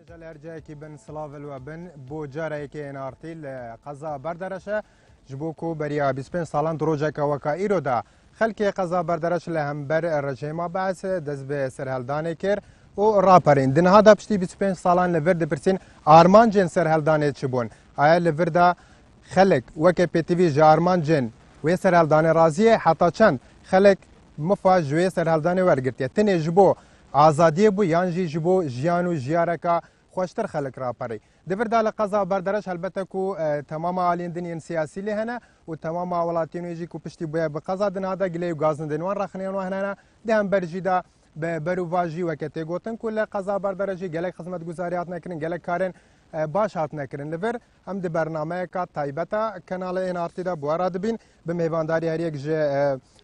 جل ارجاكي بن سلافل وبن بو جاريكي انارتي لقضاء بردرشه جبوكو بريا 25 سالان دروجك وكا ايرودا خلكي قضاء بردرش لهمبر الرجيمه بعث دزب سرهلداني كير و رابرين دن هذا بشتي 25 سالان لفرد برسين ارمان جن سرهلداني تشبون ايا لفردا خلك وكي بي تي في جارمان جن و سرهلداني رازيه حتى چند خلك مفا جوي سرهلداني ورگرتي تني جبو آزادی بو یانجی جبو جیانو جیارکا خوشتر خلق را پری دفر دال قضا بردرش البته کو تمام عالین دنین سیاسی لهنه و تمام ولاتینو یجی کو پشتی بو بقضا دن هذا گلی گازن دنوان رخنیان و هنانا دهم برجیدا برو واجی وکته گوتن کل قضا بردرجی گلک خدمت گزاریات نکرین گلک کارن باش هات نکرین لور هم د برنامه کا تایبتا کانال این ارتیدا بوارا دبین به میوانداری هر یک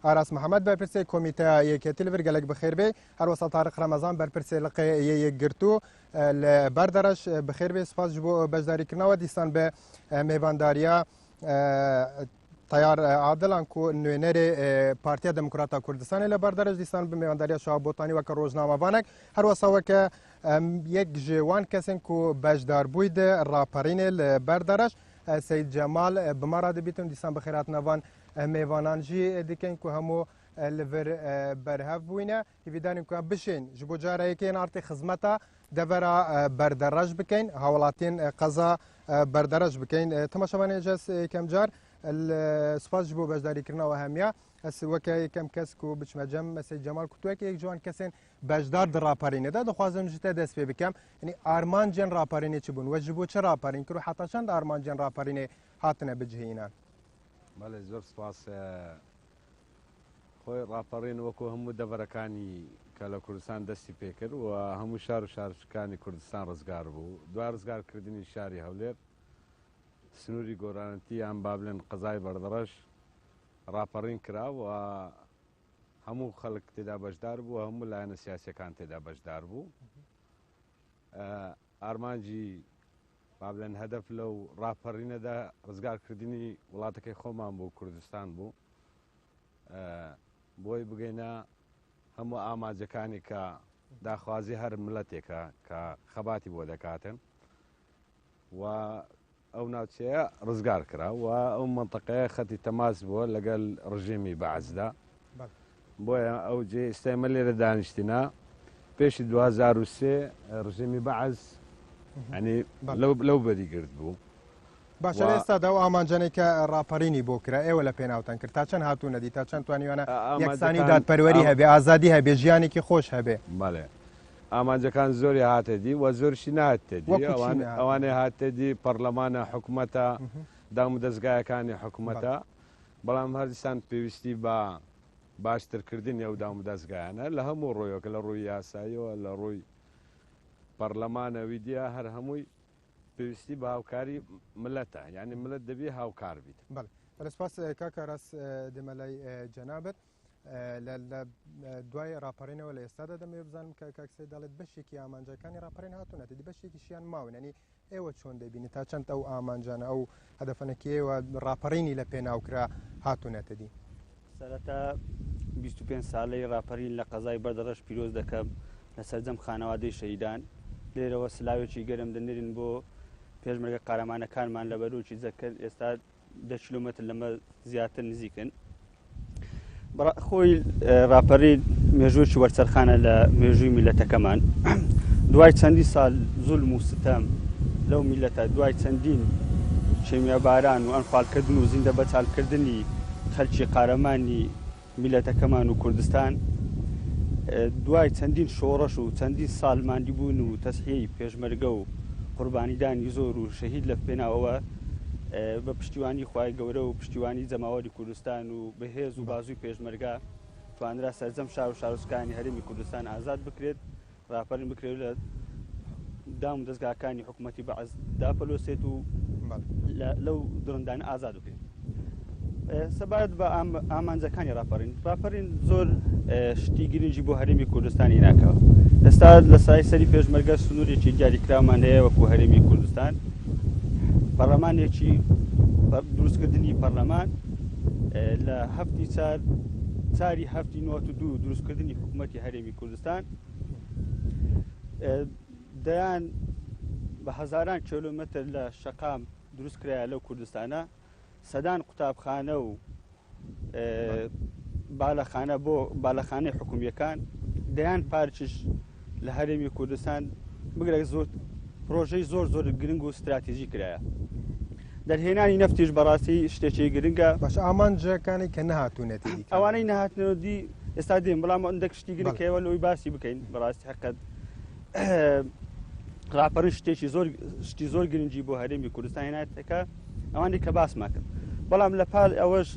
آراس محمد برپرسه کمیته یکتی لور گلک بخیر بی هر وسط طارق رمضان برپرسه لقی یک گرتو بردرش بخیر بی سپاس جبو بجداری کرنا و دیستان به میوانداریا تیار عادلان کو نوینری پارتیا دموکراتا کردستان ل بردرج دیستان به میوانداریا شاه بوتانی و روزنامه وانک هر وسا وک یک جوان کسن کو بجدار بوید راپرین ل بردرج سید جمال بمراد بیتون دیستان بخیرات نوان میوانان جی دیکن کو همو لور برهف بوینه ویدان کو بشین جبو جاره یکین ارتی خدمتا دورا بردرج بکین حوالاتین قضا بردرج بکین تماشاوان جس کم جار السپاس جبو بجداری کرنا و همیا اس وکی کم کس کو بچمجم مثل جمال کو تو یک جوان کسین بجدار در راپرینه ده دخوازم جته دست پی بکم یعنی آرمان جن راپرینه چی بون و جبو چه راپرین کرو حتی چند آرمان جن راپرینه هاتنه بجهینا بله زور سپاس خوی راپرین وکو همو دورکانی کلا کردستان دستی پیکر و همو شار و شارشکانی کردستان رزگار بو دو رزگار کردنی شاری هولیر سنوری گورانتی هم بابلن قضای بردرش راپرین کرا و همو خلق تدا بجدار بو و همو لاین سیاسی کان تدا بجدار بو آرمانجی بابلن هدف لو راپرین دا رزگار کردنی ولاتکی خومان بو کردستان بو بۆی بگەینە هەموو ئاماجەکانی کە داخوازی هەر ملەتێکە کە خەباتی بۆ دەکاتن و ئەو ناوچەیە ڕزگار کرا و ئەو منتەقەیە خەتی تەماس بووە لەگەڵ ڕژێمی بەعەزدا بۆیە ئەو جێ ئێستامە لێرە دانیشتینە پێشی 2003 ڕژێمی بەعەز ینی لەو بەریگرت بوو باش ئێستا داو ئامانجانێکە ڕاپەرینی بۆ کرا ئێوە لە پێناوتان کرد تا چەند هاتوو نەدی تا چەند توانیوانە یەکسانی دادپەروەری هەبێ ئازادی هەبێ ژیانێکی خۆش هەبێ بەڵێ ئامانجەکان زۆری هاتەدی و زۆرشی نهاتەدی ئەوانەی هاتەدی پەرلەمانە حکوومەتە دام و دەستگایەکانی حکوومەتە بەڵام هەردستان پێویستی بە باشترکردنی ئەو دام و دەستگایانە لە هەموو ڕۆیەکە لە ڕووی یاساییەوە لە ڕووی پەرلەمانەوی دیە هەر هەمووی پێویستی بە هاوکاری ملەتە یعنی ملەت دەبێ هاوکار بیت بەڵێ بەسپاس کاکە ڕاست دەمەلای جەنابەت لە دوای ڕاپەڕینەوە لە ئێستادا دەمێ بزانم کە کاکسەی دەڵێت بەشێکی ئامانجەکانی ڕاپەڕین هاتوونەتی بەشێکیشیان ماون ینی ئێوە چۆن دەبینی تا چەند ئەو ئامانجانە ئەو هەدەفەنەکی ئێوە ڕاپەڕینی لە پێناوکرا هاتوونەتەدی سەرەتا 25 ساڵەی ڕاپەڕین لە قەزای بەردەڕەش پیرۆز دەکەم لە سەرجەم خانەوادەی شەهیدان لێرەوە سلااوێکی گەرم دەنێرین بۆ پێشمەرگە قارەمانەکانمان لە بەروکی زەکرد ئێستا 10 کیلومتر لەمە زیاتر نزیکن خۆی ڕاپەڕین مێژووی وەرچەرخانە لە مێژووی میلەتەکەمان دوای چەندی ساڵ زوڵم و ستەم لەو میلەتە دوای چەندین شێمیاباران و ئەنفاڵکردن و زیندە بەچالکردنی خەلکی قارەمانی میلەتەکەمان و کوردستان دوای چەندین شۆڕەش و چەندین ساڵ ماندیبوون و تەسحیەی پێشمەرگە و قوربانیدانی زۆر و شەهید لە پێناوەوە بە پشتیوانی خوای گەورە و پشتیوانی جەماوەری کوردستان و بەهێز و بازووی پێشمەرگە توانرا سەرجەم شار و شارۆچکانی هەرێمی کوردستان ئازاد بکرێت ڕاپەڕین بکرێت لە دام و دەستگاکانی حکوومەتی بەعەز داپەلۆسێت و لەو دڕندانە ئازاد بکرێت سەبارەت بە ئامانجەکانی ڕاپەڕین زۆر شتی گرنگی بۆ هەرێمی کوردستانی ناکەوە ئێستا لە سەری پێشمەرگە سنوورێکی دیاریکرامان هەیە وەکو هەرێمی کوردستان پەرلەمانێکی دروستکردنی پەرلەمان لە هەفتی چاری هەفتی 92 دروستکردنی حکوومەتی هەرێمی کوردستان دەیان بە هەزاران کیلومتر لە شەقام دروست کرایە لەو کوردستانە سەدان قوتابخانە و باڵەخانە بۆ باڵەخانەی حکوومیەکان دەیان پارچش لە هەرێمی کوردستان بگرێک زۆر پرۆژەی زۆر گرنگ و استراتیژی کرایە. دەرهێنانی نەفتیش بەڕاستی شتێکی گرنگە. باش ئامانجەکانی کە نەهاتوونێتی ئەوانەی نەهاتنەوەدی ئێستا دێن بەڵام ئەندێک شتی گرنگەوە لەوەی باسی بکەین بەڕاستی حقت ڕاپەڕی شتی زۆر گرنگی بۆ هەرێمی کوردستان هێنایەتەکە ئەوانی کە باسمان کرد. بەڵام لە پاڵ ئەوەش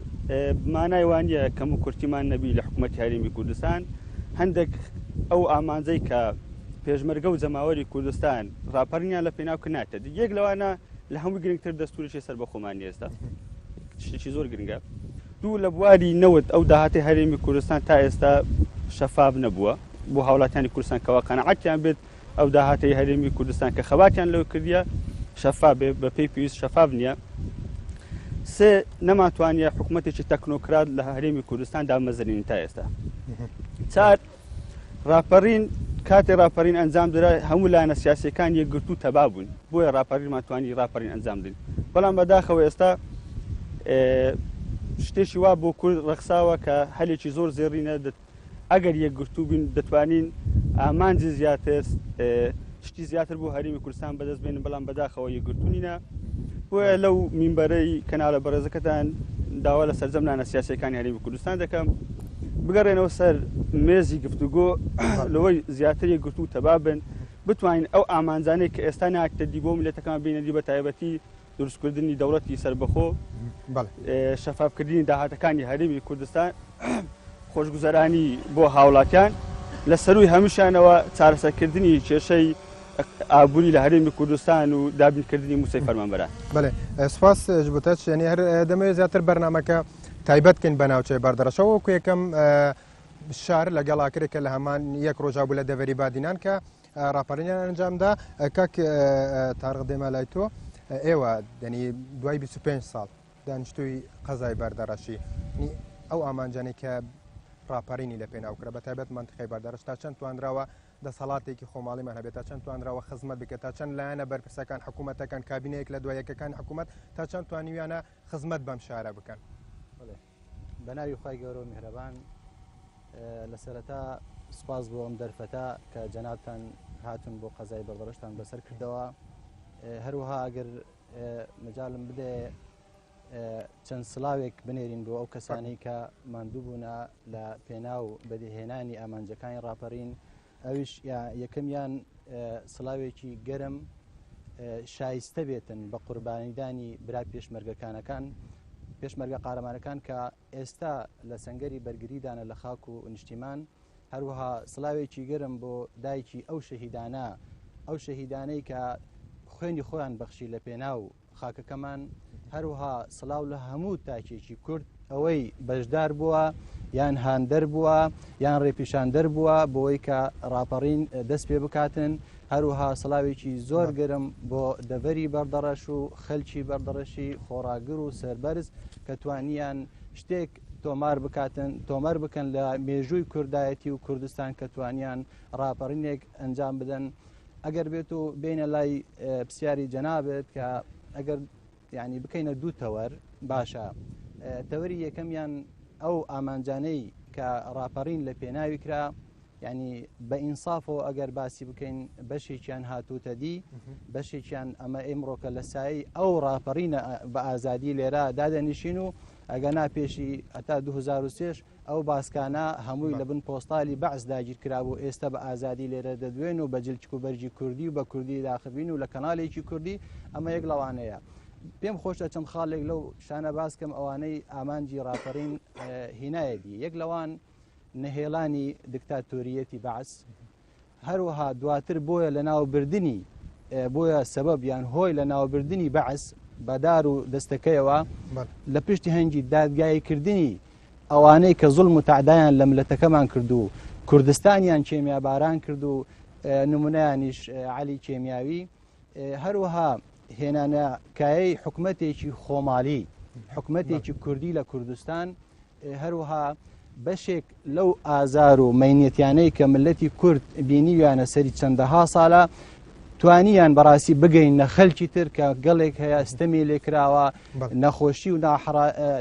مانای وانە کەم و کورتیمان نەبی لە حکوومەتی هەرێمی کوردستان هەندێک ئەو ئامانجەی کە پێشمەرگە و جەماوەری کوردستان ڕاپەڕیان لە پێناو کناتە یەک لەوانە لە هەموو گرنگتر دەستوریشی سەر بەخۆمانی ئێستا شتێکی زۆر گرنگە. دوو لە بواری نەوت ئەو داهاتی هەرێمی کوردستان تا ئێستا شەفاف نەبووە بۆ هاوڵاتیانی کوردستان کەوا قەنەعەتیان بێت ئەو داهاتی هەرێمی کوردستان کە خەباتیان لەو کردیە شەفاف بە پێی پێویست شەفاف نییە. سێ نەماتوانیە حکوومەتێکی تەکنۆکرات لە هەرێمی کوردستان دامەزرێنین تا ئێستا. چار ڕاپەڕین کاتێ ڕاپەڕین ئەنجام درا هەموو لایەنە سیاسیەکان یەکگرتو تەبا بوون بۆیە ڕاپەڕینمان توانی ڕاپەڕین ئەنجام بدەین. بەڵام بەداخەوە ئێستا شتێکی وا بۆ کورد ڕەخساوە کە هەلێکی زۆر زێڕینە ئەگەر یەکگرتو بین دەتوانین ئامانجی زیاتر شتی زیاتر بۆ هەرێمی کوردستان بەدەست بێنن بەڵام بەداخەوە یەکگرتو نینە. بۆیە لەو مینبەرەی کەناڵە بەڕێزەکەتان داوا لە سەرجەم لایەنە سیاسیەکانی هەرێمی کوردستان دەکەم بگەڕێنەوە سەر مێزی گفتوگۆ لەوەی زیاتر یەکگرتو تەبا بن بتوانین ئەو ئامانجانەی کە ئێستا ناکتەدی بۆ میلەتەکان بینەدی بە تایبەتی دروستکردنی دەوڵەتی سربەخۆ شەفافکردنی داهاتەکانی هەرێمی کوردستان خۆشگوزەرانی بۆ هاوڵاتیان لە سەروی هەمووشانەوە چارەسەرکردنی کێشەی ئابووری لە هەرێمی کوردستان و دابینکردنی موسەی فەرمانبەران. بەڵێ سوپاس ji bo te yani her demê zêtir bernameke taybet kin be navçeyê berdaraşa ku yekem şar legal akireke li heman yek roja bû li deverî badînan ke raparînan encam da kak Tarık Demelayto êwa yani duayî 25 sal daniştoyî qezayê berdaraşî ew amancanê ke raparînî li pênav kira be taybet mantiqeyê berdaraş ta çend tuandrawa دەسەڵاتێکی خۆماڵیمان هەبێت تا چەند توانراوە خزمەت بکە تا چەند لایەنە بەرپرسەکان حکوومەتەکان کابینەیەک لە دوایەکەکان حکوومەت تا چەند توانیویانە خزمەت بەم شارە بکەن. بە ناوی خی گەورە و میهرەبان لە سەرەتا سوپاس بۆ ئەم دەرفەتە کە جەنابتان هاتون بۆ قەزای بەردەڕشتان بەسەر کردەوە. هەروەها ئەگەر مەجاڵم بدێ چەند سڵاوێک بنێرین بۆ ئەو کەسانەی کە ماندوو بوونە لە پێناو بەدیهێنانی ئامانجەکانی ڕاپەڕین ئەویش یەکەمیان سڵاوێکی گەرم شایستە بێتن بە قوربانیدانی برا پێشمەرگەکانەکان پێشمەرگە قارەمانەکان کە ئێستا لە سەنگەری بەرگریدانە لە خاک و نیشتیمان. هەروەها سڵاوێکی گەرم بۆ دایکی ئەو شەهیدانە ئەو شەهیدانەی کە خوێنی خۆیان بەخشی لە پێناو خاکەکەمان. هەروەها سڵاو لە هەموو تاکێکی کورد ئەوەی بەشدار بووە یان هاندەر بووە یان ڕێپیشاندەر بووە بۆی کە ڕاپەڕین دەست پێ بکاتن. هەروەها سڵاوێکی زۆر گەرم بۆ دەڤەری بەردەڕەش و خەلکی بەردەڕەشی خۆراگر و سەربەرز کە توانیان شتێک تۆمەر بکەن لە مێژووی کوردایەتی و کوردستان کە توانیان ڕاپەڕینێک ئەنجام بدەن. ئەگەر بێت و بینە لای پرسیاری جەنابێت کە ئەگەر یعنی بکەینە دوو تەوەر باشە. تەوەری یەکەمیان ئەو ئامانجانەی کە ڕاپەڕین لە پێناوی کرا یعنی بە ئینسافەوە ئەگەر باسی بکەین بەشێکیان هاتووتە دی بەشێکیان ئەمە ئێمڕۆکە لە سایی ئەو ڕاپەڕینە بە ئازادی لێرە دادەنیشین و ئەگەنا پێشی ئەتا 2023 ئەو باسکانە هەمووی لە بن پۆستالی بەعز داگیر کرابوو ئێستا بە ئازادی لێرە دەدوێن و بە جلچک و بەرجی کوردی و بە کوردی داخبین و لە کەناڵێکی کوردی ئەمە یەک لەوانەیە. پێم خۆشە چەند خاڵێک لەو شانە باسکەم ئەوانەی ئامانجی ڕاپەڕین هینایەتی یەک لەوان نەهێڵانی دکتاتۆریەتی بەعس هەروەها دواتر بۆیە لە ناوبردنی بۆیە سەبەب یان هۆی لە ناوبردنی بەعس بەدار و دەستەکەیەوە لە پشتی هەنگی دادگاییکردنی ئەوانەی کە زوڵم و تعدایان لە ملەتەکەمان کردو کوردستانیان کێمیاباران کرد و نمونەیانیش عەلی کێمیاوی هەروەها هێنانەکایی حکومەتێکی خۆماڵی حکومەتێکی کوردی لە کوردستان هەروەها بەشێک لەو ئازار و مەینەتیانەی کە ملەتی کورد بینیویانە سەری چەندەها ساڵە توانیان بەڕاستی بگەین نە خەلکی تر کە گەڵێک هەیە ستەمی لێکراوە نەخۆشی و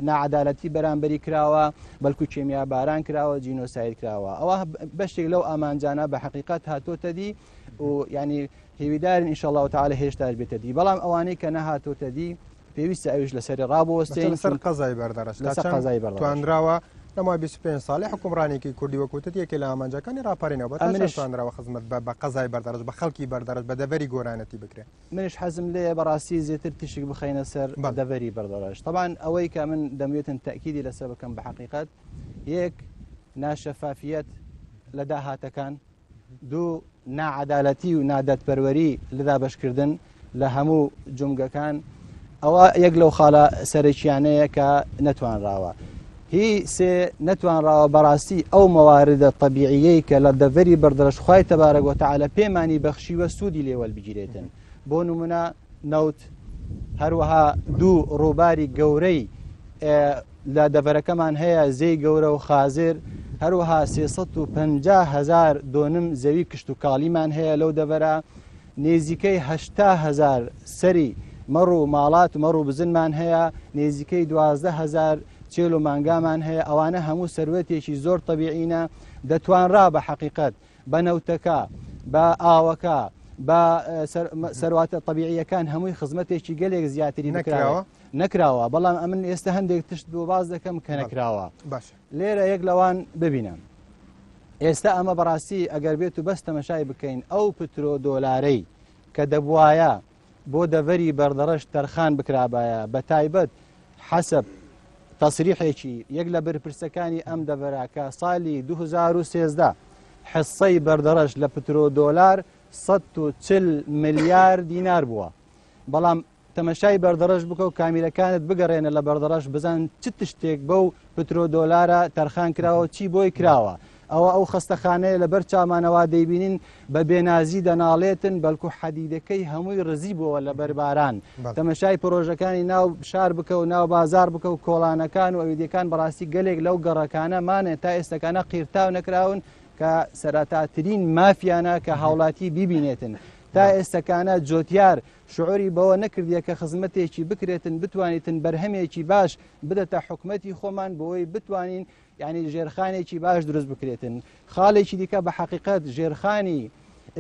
ناعەدالەتی بەرامبەری کراوە بەڵکو کێمیا باران کراوە جینۆساید کراوە ئەوە بەشێک لەو ئامانجانە بە حقیقەت هاتۆتە دی و ینی هێویدارن ئینشەڵڵاو تەعالە هێشتاش بێتە دی بەڵام ئەوانەی کە نەهاتۆتە دی پێویستە ئەویش لەسەری ڕابوەستین لەسەر قەزای بەردەڕەش لەسەر قەزای بەردەڕەش توانراوە لەمای 25 ساڵی حکومڕانێکی کوردی وەکوتت یەکێ لە ئامانجەکانی ڕاپەڕینەوە بە توانراوە خزمەت بە قەزای بەردەڕەش بە خەڵکی بەردەڕەش بە دەڤەری گۆرانەتی بکرێت منش حەزم لێ بەڕاستی زیاتر تشک بخەینە سەر دەڤەری بەردەڕەش طبعا ئەوەی کە من دەموێتن تەکیدی لەسەر بکەم بە حقیقەت یەک ناشەفافیەت لە داهاتەکان دوو ناعەدالەتی و نادەتپەروەری لەدا بەشکردن لە هەموو جومگەکان ئەوە یەک لەو خاڵە سەرەکیانەیە کە نەتوانراوە هی سێ نەتوانراوە بەڕاستی ئەو مەواردە طەبیعیەی کە لە دەڤەری بەردەڕەش خوای تەبارەک و تەعالە پێمانی بەخشیوە سوودی لێوەل بگیرێتن بۆ نمونە نەوت هەروەها دوو ڕووباری گەورەی لە دەڤەرەکەمان هەیە زەی گەورە و خازر هەروەها 350,000 دۆنم زەوی کشت و کاڵیمان هەیە لەو دەڤەرە نێزیکەی 80,000 سەری مەڕ و ماڵات و مەڕ و بزنمان هەیە نێزیکەی 12,000 چێل و مانگامان هەیە ئەوانە هەموو سەروەتێکی زۆر طەبیعینە دەتوانرا بە حقیقەت بە نەوتەکە بە ئاوەکە بە سەرواتە طەبیعیەکان هەمووی خزمەتێکی گەلێک زیاتری نەکراوە بەڵام ئەمن ئێستا هەندێک تشت بۆ باز دەکەم کە نەکراوە لێرە یەک لەوان ببینم ئێستا ئەمە بەڕاستی ئەگەر بێت و بەس تەمەشای بکەین ئەو پترۆ دۆلارەی کە دەبوایە بۆ دەڤەری بەردەڕەش تەرخان بکرابایە بە تایبەت حەسەب تەسریحێکی یەک لە بەرپرسەکانی ئەم دەڤەراکە ساڵی 2013 حسەی بەردەڕەش لە پترۆ دۆلار 140 ملیار دینار بووە بەڵام تەمەشای بەردەڕەش بکە و کامیرەکانت بگەڕێنە لە بەردەڕەش بزان چ تشتێک بەو پترۆ دۆلارە تەرخان کراوە چی بۆی کراوە ئەوە ئەو خستەخانەیە لەبەر چامانەوە دەیبینین بە بێنازی دەناڵێتن بەڵکو حەدیدەکەی هەمووی ڕزی بووە لە بەرباران تەمەشای پرۆژەکانی ناو شار بکە و ناو بازار بکە و کۆڵانەکان و ئەویدەکان بەڕاستی گەلێک لەو گەڕەکانە مانێت تا ئێستەکانە قیرتاو نەکراون کە سەرەتاترین مافیانە کە هاوڵاتی بیبینێتن تا ئێستەکانە جۆتیار شعوری بەوە نەکردیە کە خزمەتێکی بکرێتن بتوانیتن بەرهەمێکی باش بدەتە حکومەتی خۆمان بۆی بتوانین یعنی ژێرخانێکی باش دروست بکرێتن خاڵێکی دیکە بە حقیقەت ژێرخانی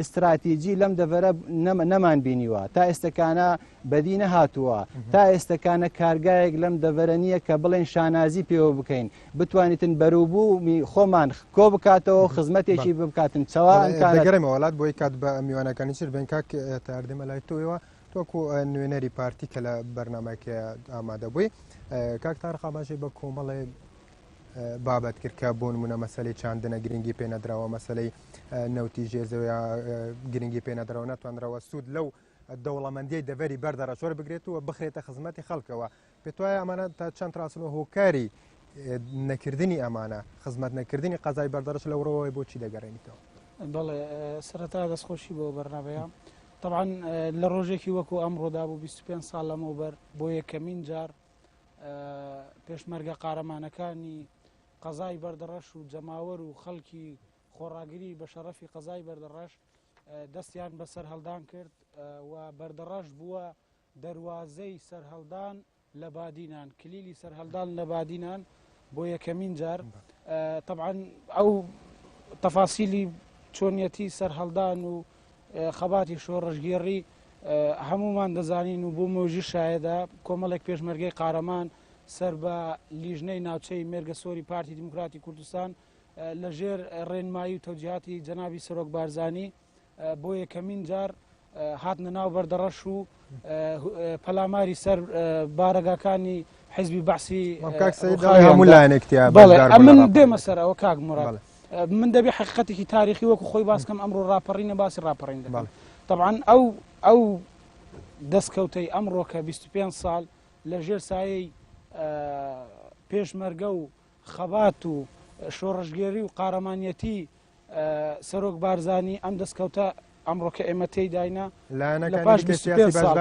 استراتیجی لەم دەڤەرە نەمان بینیوە تا ئێستەکانە بەدی نەهاتووە تا ئێستەکانە کارگایەک لەم دەڤەرە نییە کە بڵێن شانازی پێوە بکەین بتوانیتن بەرووبوو خۆمان کۆ بکاتەوە خزمەتێکی بکاتن چاوەگەڕێمە وڵات بۆی کات بە میوانەکانی چر بن کاک تاردێمە لای تۆیەوە تۆکو نوێنەری پارتی کە لە بەرنامەکە ئامادە بووی کاک تارخا باشی بە کۆمەڵێ بابەت کرد کە بۆ نمونە مەسەلەی چاندنە گرنگی پێنەدراوە مەسەلەی نەوتی ژێزەوە گرنگی پێنەدراوە ناتوانراوە سوود لەو دەوڵەمەندیەی دەڤەری بەردەڕەشۆر بگرێتەوە بخرێتە خزمەتی خەڵکەوە پێت وایە ئەمانە تا چەند ڕاستنەوە هۆکاری نەکردنی ئەمانە خزمەت نەکردنی قەزای بەردەڕەش لەو ڕۆوەی بۆچی دەگەڕێنیتەوە بەڵێ سەرەتا دەستخۆشی بۆ بەرنامەیە طبعا لە ڕۆژێکی وەکو ئەمڕۆدا بوو 25 ساڵ لەمەوبەر بۆ یەکەمین جار پێشمەرگە قارەمانەکانی قەزای بەردەڕەش و جەماوەر و خەڵکی خۆڕاگری بە شەرەفی قەزای بەردەڕەش دەستیان بەسەر هەڵدان کرد و بەردەڕەش بووە دەواازەی سەرهەڵدان لە بادینان کلیلی سەرهەڵدان لە بادینان بۆ یەکەمین جار طبعا ئەو تەفاسیلی چۆنیەتی سەرهەڵدان و خەباتی شۆڕژگێڕی هەمومان دەزانین و بۆ مۆژی شایەدا کۆمەڵێک پێشمەرگەی قارەمان سەر بە لیژنەی ناوچەی مێرگە سۆری پارتی دیموکراتی کوردستان لەژێر ڕێنمایی و تەوجیهاتی جەنابی سەرۆک بارزانی بۆ یەکەمین جار هاتنە ناو بەردەڕەش و پەلاماری سەر بارەگاکانی حیزبی بەعسی من دێمە سەر ئەوە کاک موراد من دەبێ حقیقەتێکی تاریخی وەکو خۆی باسکەم ئەمڕۆ ڕاپەڕینە باسی ڕاپەڕین دەکەم طبعا ئەو دەستکەوتەی ئەمڕۆ کە 25 ساڵ لە ژێر سایەی پێشمەرگە و خەبات و شۆڕژگێری و قارەمانیەتی سەرۆک بارزانی ئەم دەستکەوتە ئەمڕۆ کە ئێمە تێیداینە لە پاش 25 ساڵ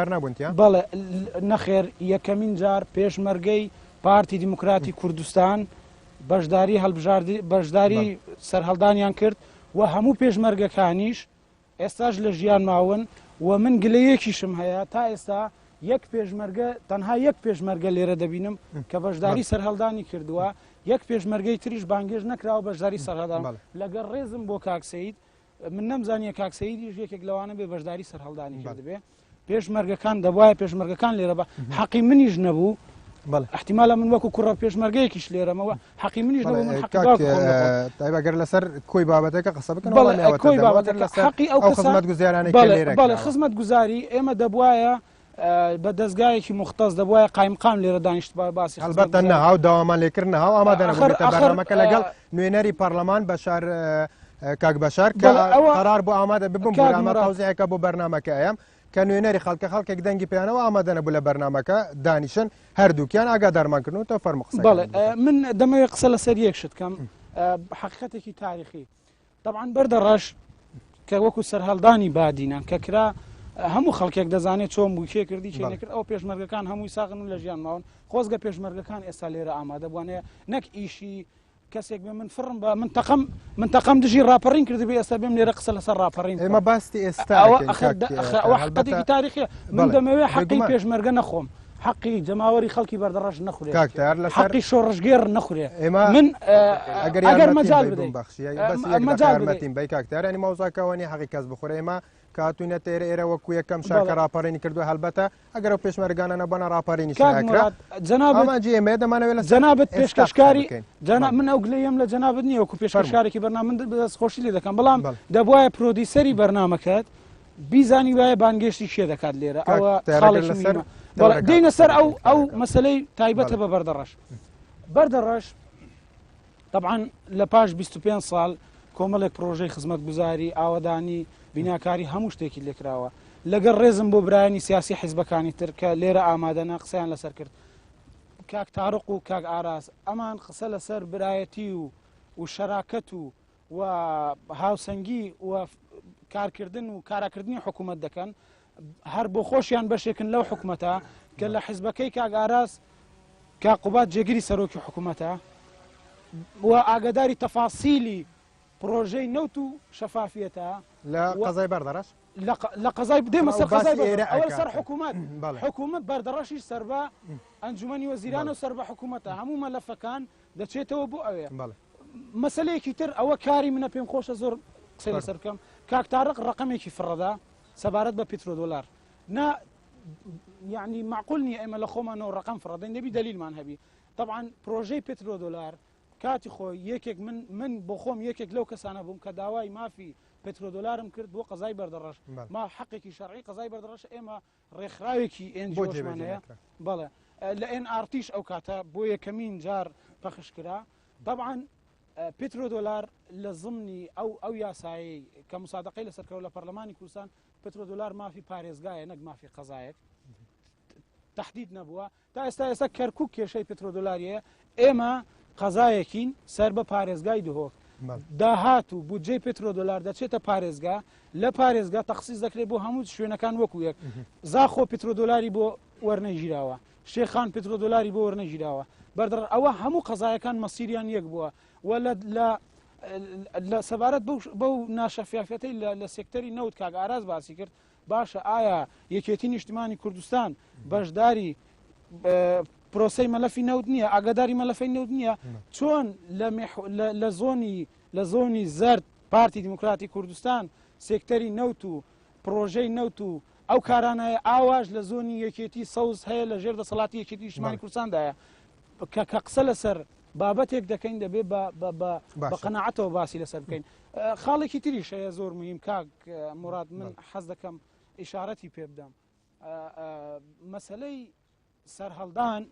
بەڵێ نەخێر یەکەمین جار پێشمەرگەی پارتی دیموکراتی کوردستان بەشداری سەرهەڵدانیان کرد و هەموو پێشمەرگەکانیش ئێستاش لە ژیان ماون و من گلەیەکیشم هەیە تا ئێستا یەک پێشمەرگە تەنها یەک پێشمەرگە لێرە دەبینم کە بەشداری سەرهەڵدانی کردووە یەک پێشمەرگەی تریش بانگێژ نەکراوە بەشداری سەرهەڵدان لەگەڵ ڕێزم بۆ کاکسەید من نەمزانیە کاکسەیدیش یەکێک لەوانە بێ بەشداری سەرهەڵدانی کردبێ پێشمەرگەکان دەبواە پێشمەرگەکان لێرە بە حەقی منیش نەبوو احتیمالە من وەکو کوڕە پێشمەرگەیەکیش لێرەمەوە حەقی منیش نەبوو من تایبەگەر لەسەر کۆی بابەتەکە قسە بکەن کۆی بابەتەکە حەقی ئەو خزمەت گوزارانەی بەڵێ خزمەت گوزاری ئێمە دەبواە بە دەستگایەکی مختەز دەبواە قایمقام لێرە دانیشت باسی هەڵبەتە نەهاو داوامان لێکردن هاو ئامادە نەبووێتە بەرنامەکە لەگەڵ نوێنەری پەرلەمان بەشار کاک بەشار کە قەرار بۆ ئامادە ببم بۆ تەوزیعەکە بۆ بەرنامەکە ئەم کە نوێنەری خەڵکێک دەنگی پێیانەوە ئامادە نەبوو لە بەرنامەکە دانیشن هەردووکیان ئاگادارمانکردن و تۆ فەرمو قسە بەڵێ من دەمەوێت قسە لەسەر یەک شت کەم حقیقەتێکی تاریخی طبعاً بەردەڕەش کە وەکو سەرهەڵدانی بادینان کە کرا هەموو خەڵکێک دەزانێت چۆن بووکێ کردی چێ نەکرد ئەو پێشمەرگەکان هەمووی ساغن و لە ژیان ماون خۆزگە پێشمەرگەکان ئێستا لێرە ئامادە بوانەیە نەک ئیشی کەسێک بێ من فرم بە منتەقەم دژی ڕاپەڕین کردی بێ ئێستا بێم لێرە قسە لەسەر ڕاپەڕین ئێمە باستی ئێستا ئەوە حقەتێکی تاریخیە من دەمەوێت حەقی پێشمەرگە نەخۆم حقی جەماوەری خەڵکی بەردەڕەش نەخورێ حقی شۆڕژگێر نەخورێ من ئەگەر مەجال بدەین مەجالمەتیم بەی کاکتارانی ماوزاکەوانی حەقی کەس بخورێ ئێمە کاتوونە تێرە ئێرە وەکو یەکەم شارکە ڕاپەڕێنی کردو هەلبەتە ئەگەر ئەو پێشمەرگانە نەبەنە ڕاپەڕێنی جەنابەت دەمانەوێت جەنابەت پێشکەشکاری من ئەو گلەیم لە جەنابەت نییە وەکو پێشکەشکارێکی بەرنامە من دەستخۆشی لێ دەکەم بەڵام دەبواە پرۆدیسەری بەرنامەکەت بیزانی وایە بانگێشتی شێ دەکات لێرە ئەوە دێنە سەر ئەو مەسلەی تایبەتە بە بەردەڕەش طبعاً لە پاش 25 ساڵ کۆمەڵێک پرۆژەی خزمەت گوزاری ئاوەدانی بیناکاری هەموو شتێکی لێکراوە لەگەڵ ڕێزم بۆ برایانی سیاسی حیزبەکانی تر کە لێرە ئامادەنە قسەیان لەسەر کرد کاک تارق و کاک ئاراس ئەمان قسە لەسەر برایەتی و شەراکەت و هاوسەنگی و کارکردن و کاراکردنی حکوومەت دەکەن هەر بۆ خۆشیان بەشێکن لەو حکوومەتە کە لە حیزبەکەی کاک ئاراس کاقوبات جێگیری سەرۆکی حکوومەتە و ئاگاداری تەفاسیلی پرۆژەی نەوت و شەفافیەتە لە قەزای بەردەڕەش لە قەزای بدێمە سەر قەزای ئەوە سەر حکوومەت بەردەڕەشی سەر بە ئەنجومەنی وەزیران و سەر بە حکوومەتە هەموو مەلەفەکان دەچێتەوە بۆ ئەوێ مەسلەیەکی تر ئەوە کاری منە پێم خۆشە زۆر قسەی لەسەر بکەم کاک تارق ڕقمێکی فڕەدا سەبارەت بە پیترۆدۆلار یعنی معقول نییە ئێمە لە خۆمانەوە ڕقم فڕەدەین دەبی دلیلمان هەبی طبعاً پرۆژەی پیترۆدۆلار کاتی خۆی یەکێک من بۆ خۆم یەکێک لەو کەسانە بووم کە داوای مافی پێترۆدۆلارم کرد بۆ قەزای بەردەڕەش ما حەقێکی شەرعی قەزای بەردەڕەش ئێمە ڕێکخراوێکی ئێنجۆشمانەیە بەڵێ لە NRTش ئەو کاتە بۆ یەکەمین جار پەخش کرا طبعاً پێترۆدۆلار لە ضمنی ئەو یاسایی کە مسادقەی لەسەرکەوت لە پەرلەمانی کوردستان پێترۆدۆلار مافی پارێزگایە نەک مافی قەزایەک تهدید نەبووە تا ئێستا کەرکووک کێشەی پێترۆدۆلاریە ئێمە قەزایەکین سەر بە پارێزگای دهۆک داهات و بودجەی پێترۆدۆلار دەچێتە پارێزگا لە پارێزگا تەخسیس دەکرێت بۆ هەموو شوێنەکان وەکو یەک زاخۆ پێترۆدۆلاری بۆ وەرنەگیراوە شێخان پێترۆدۆلاری بۆ وەرنەگیراوە بەردەڕ ئەوە هەموو قەزایەکان مەسیریان یەک بووە و لە سەبارەت بەو ناشەفافەتەی لە سێکتەری نەوت کاک ئاراس باسی کرد باشە ئایا یەکێتی نیشتیمانی کوردستان بەشداری پرۆسەی مەلەفی نەوت نییە ئاگاداری مەلەفەی نەوت نییە چۆن لە زۆنی زەرد پارتی دیموکراتی کوردستان سێکتەری نەوت و پرۆژەی نەوت و ئەو کارانایە ئاواژ لە زۆنی یەکێتی سەوز هەیە لە ژێر دەسەڵاتی یەکێتی نیشتیمانی کوردستاندایە کە قسە لەسەر بابەتێک دەکەین دەبێ بە قەناعەتەوە باسی لەسەر بکەین خاڵێکی تریش هەیە زۆر مهم کاک مراد من حەز دەکەم ئیشارەتی پێ بدەم مەسەلەی سەرهەڵدان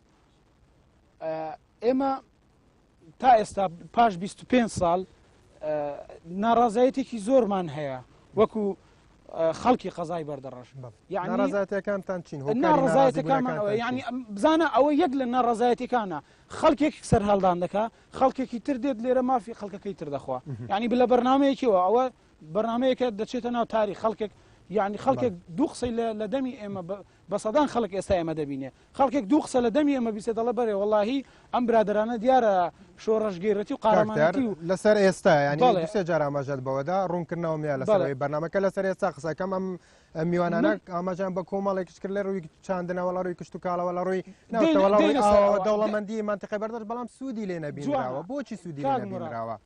ئێمە تا ئێستا پاش 25 ساڵ ناڕازایەتێکی زۆرمان هەیە وەکو خەڵکی قەزای بەردەڕەش ناڕازایەتەکانتان چین ناڕازایەتەکانمانەوە یعنی بزانە ئەوە یەک لە ناڕازایەتەکانە خەڵکێک سەرهەڵدان دەکا خەڵکێکی تر دێت لێرە مافی خەڵکەکەی تر دەخوا یعنی بلە بەرنامەیەکیەوە ئەوە بەرنمەیەکە دەچێتە ناو تاری خەڵکێک يعني خەڵکێک دوو قسەی لە دەمی ئێمە بە سەدان خەڵک ئێستا ئێمە دەبینێ خەڵکێک دوو قسە لە دەمی ئێمە بیسێ دەڵێ بەرێ وەڵاهی ئەم برادرانە دیارە شۆڕەشگەیرەتی و قارەمانەتی و لەسەر ئێستا ینی دوسێ جار ئاماژەت بەوەدا ڕوونکردنەوە میە لەسەرەوەی بەرنامەکە لەسەر ئێستا قسەکەم ئەم میوانانە ئاماژیان بە کۆمەڵێکش کرد لە ڕووی چاندنەوە لە ڕووی کشت و کاڵەوە لە ڕووی دەوڵەمەندی منتیقی بەردەست بەڵام سوودی لێ نەبینراوە بۆچی سوودی لێ نەبینراوە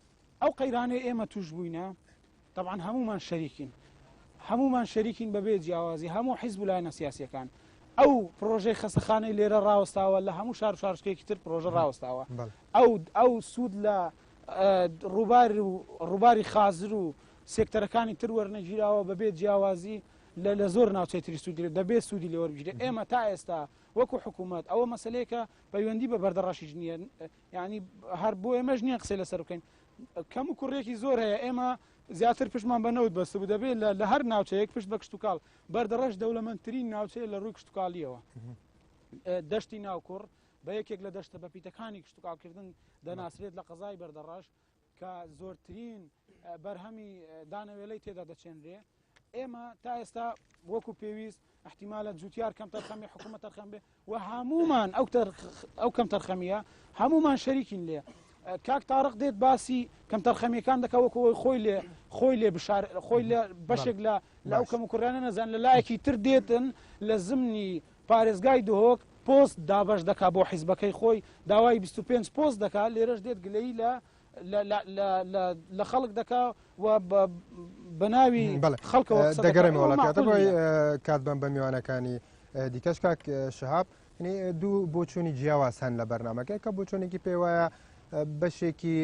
ئەو قەیرانەی ئێمە توش بووینە طبعا هەمومان شەریکین هەمومان شەریکین بەبێ جیاوازی هەموو حیزب و لایەنە سیاسیەکان ئەو پرۆژەی خەسەخانەی لێرە ڕاوەستاوە لە هەموو شار و شارچکەیەکی تر پرۆژە ڕاوەستاوە ئەو سوود لە ڕووباری خازر و سێکتەرەکانی تر وەرنەگیراوە بەبێ جیاوازی لە زۆر ناوچەی سوودی دەبێت سوودی لێ وەربگیرێت ئێمە تا ئێستا وەکو حکوومەت ئەوە مەسلەیەکە پەیوەندی بە بەردەڕاشیش نییە ینی هەر بۆ ئێمەش نییە قسەی لەسەر بکەین کەم و کوڕێکی زۆر هەیە ئێمە زیاتر پشتمان بە نەوت بەستە بوو دەبێت لە هەر ناوچەیەک پشت بە کشت و کاڵ بەردەڕەش دەوڵەمەندترین ناوچەیە لە ڕووی کشت و کاڵیەوە دەشتی ناوکوڕ بە یەکێک لە دەشتە بە پیتەکانی کشت و کاڵکردن دەناسرێت لە قەزای بەردەڕاش کە زۆرترین بەرهەمی دانەوێڵەی تێدا دەچێنرێ ئێمە تا ئێستا وەکو پێویست احتیمالە جوتیار کەم تەرخەمی حکوومەت تەرخەم بێ و هەمومان ئەو کەم تەرخەمیە هەمومان شەریکین لێ کاک تاڕق دێت باسی کەم تەرخەمیەکان دەکەوەکەوەی خۆی لێ خۆی لە بەشێک لە ئەو کەم و کوڕیانە نەزان لە لایەکی تر دێتن لە زمنی پارێزگای دهۆک پۆست دابەش دەکا بۆ حیزبەکەی خۆی داوای 25 پۆست دەکات لێرەش دێت گلەی لە خەڵک دەکا و بە ناوی خەڵکەوە دەگەڕێمە وڵاتەوەی کات بم بە میوانەکانی دیکەش کاک شەهاب دوو بۆچوونی جیاواز هەن لە بەرنامەکە کە بۆچوونێکی پێ وایە بەشێکی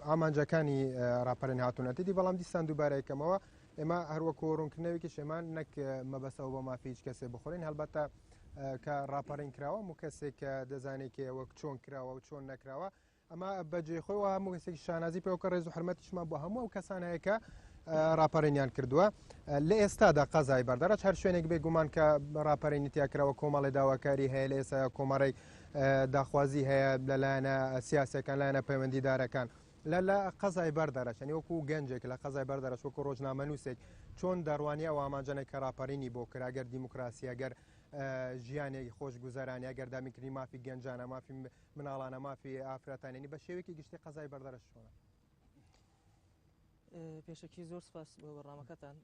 ئامانجەکانی ڕاپەرین هاتوونەتیدی بەڵام دیستان دووبارەیەکەمەوە ئێمە هەروەکو ڕوونکردنەوەیکی شێمان نەک مەبەستەوە بۆ مافی هیچ کەسێ بخۆرین هەڵبەتە کە ڕاپەڕین کراوە و کەسێک کە دەزانێت کە وەک چۆن کراوە و چۆن نەکراوە ئەمە بەجێخۆی و هەموو کەسێکی شانازی پێوەکە ڕێز و حرمەتیشمان بۆ هەموو ئەو کەسانەیە کە ڕاپەڕینیان کردووە لە ئێستادا قەزای بەردەڕەچ هەر شوێنێک بێگومان کە ڕاپەڕینی تیاکراوە کۆمەڵی داواکاری هەیە لە ئێستا کۆمەڕی داخوازی هەیە لەلایەنە سیاسەکان لایەنە پەیوەندیدارەکان لە قەزای بەردەڕەچ ینی وەکو گەنجێک لە قەزای بەردەڕەچ وەکو ڕۆژنامەنووسێک چۆن دەڕوانیە و ئامانجەنێک کە ڕاپەڕینی بۆ کرا گەر دیموکراسی ئەگەر ژیانێکی خۆشگوزەرانی ئەگەر دامیکردنی مافی گەنجانە مافی مناڵانە مافی ئافرەتانێنی بە شێوەیەکی گشتی قەزای بەردەڕەچ چۆنە پێشەکی زۆر سپاس بۆ بەڕامەکەتان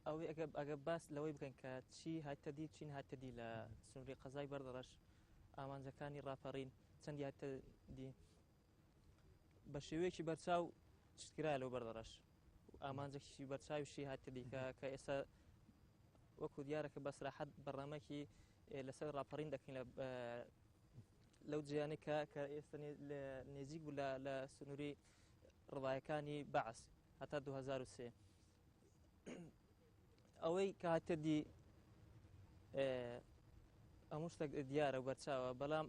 ئەوەی ئەگە باس لەوەی بکەن کە چی هاتەدی چین هاتەدی لە سنووری قەزای بەردەڕەش ئامانجەکانی ڕاپەڕین چەندی هاتەدی بە شێوەیەکی بەرچاو شتکرا لەو بەردەڕەش ئامانجێکی بەرچاویشی هاتەدی کە ئێستا وەکو دیارەکە بە سراحەت بەڕامەکی لەسەر ڕاپەڕین دەکەین لەو جیانەی کە ئێستا نێزیک بوو لە سنووری ڕڵایەکانی بەعس هەتا 2003 ئەوەی کە هاتەدی هەموو شتێک دیارە و بەرچاوە بەڵام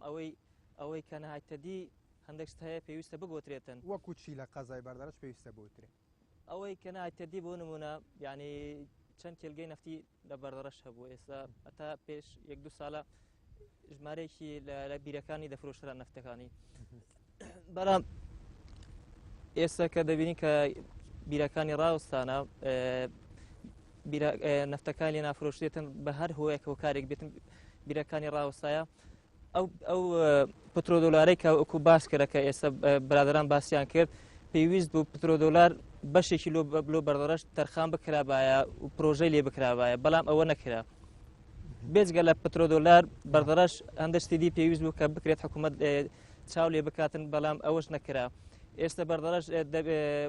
ئەوەی کە نەهاتەدی هەندێک شت هەیە پێویستە بگۆترێتن وەکو چی لە قەزای بەردەڕەچ پێویستە بۆترێ ئەوەی کە نەهاتەدی بۆ نمونە یعنی چەند کێلگەی نەفتی لە بەردەڕەش هەبوو ئێستا هەتا پێش 1-2 ساڵە ژمارەیەکی لە بیرەکانی دەفرۆشرا نەفتەکانی بەڵام ئێستا کە دەبینین کە بیرەکانی ڕاوستانە نەفتەکان لێ نافرۆشتێتن بە هەر هۆیەکەوە کارێک بێتن بیرەکانی ڕاوستایە ئەو پترۆدۆلارەی کە وەکو باس کرد کە ئێستا برادران باسییان کرد پێویست بوو پترۆدۆلار بەشێکی لۆ بەردەڕەش تەرخان بکرابایە و پرۆژەی لێ بکرابایە بەڵام ئەوە نەکرا بێجگە لە پترۆدۆلار بەردەڕەش هەندشتیدی پێویست بوو کە بکرێت حکوومەت چاو لێ بکاتن بەڵام ئەوەش نەکرا ئێستا بەردەڕەش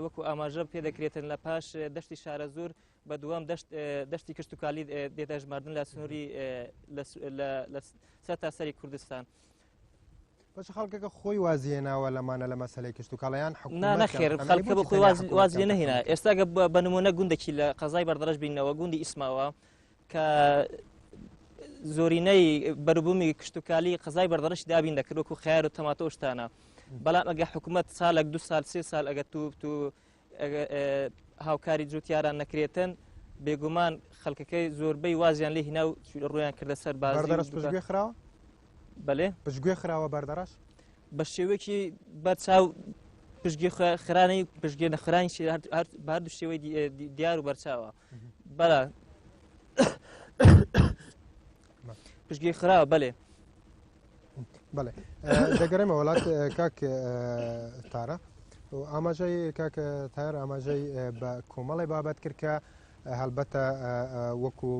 وەکو ئاماژە پێ دەکرێتن لە پاش دەشتی شارە زۆر بە دوام دەشتی کشت و کالی دێتە ژماردن لە سنووری سەر تاسەری کوردستان باش خەڵکەکە خۆی وازیێناوە لەمانە لە مەسەلەی کشت و کاڵیان نەخێر خەڵکە بە خۆی واز لێ نەهێنا ئێستا بە نمونە گوندێکی لە قەزای بەردەڕەش بینەوە گوندی ئیسماوە کە زۆرینەی بەروبوومی کشت و کالی قەزای بەردەڕەشی دابین دەکرد وەکو خەیار و تەماتۆ شتانە بەڵام ئەگە حکوومەت ساڵێک 2 سال 3 سال ئەگە تو هاوکاری جوتیاران نەکرێتن بێگومان خەڵکەکەی زۆربەی وازیان لێ هینا و ڕویان کردە سەر بازی بەردەڕەش پشتگوێ خراوە بەڵێ پشتگوێ خراوە بەردەڕەش بە شێوەیەکی بەرچاو پشتگی خرانی پشتگی نخرانی بهردوو شێوەی دیار و بەرچاوە بەڵا پشتگی خراوە بەڵێ بەڵێ دەگەڕێمە وڵات کاک تارە ئاماژەی کاک تار ئاماژەی بە کۆمەڵی بابەت کرد کە هەلبەتە وەکو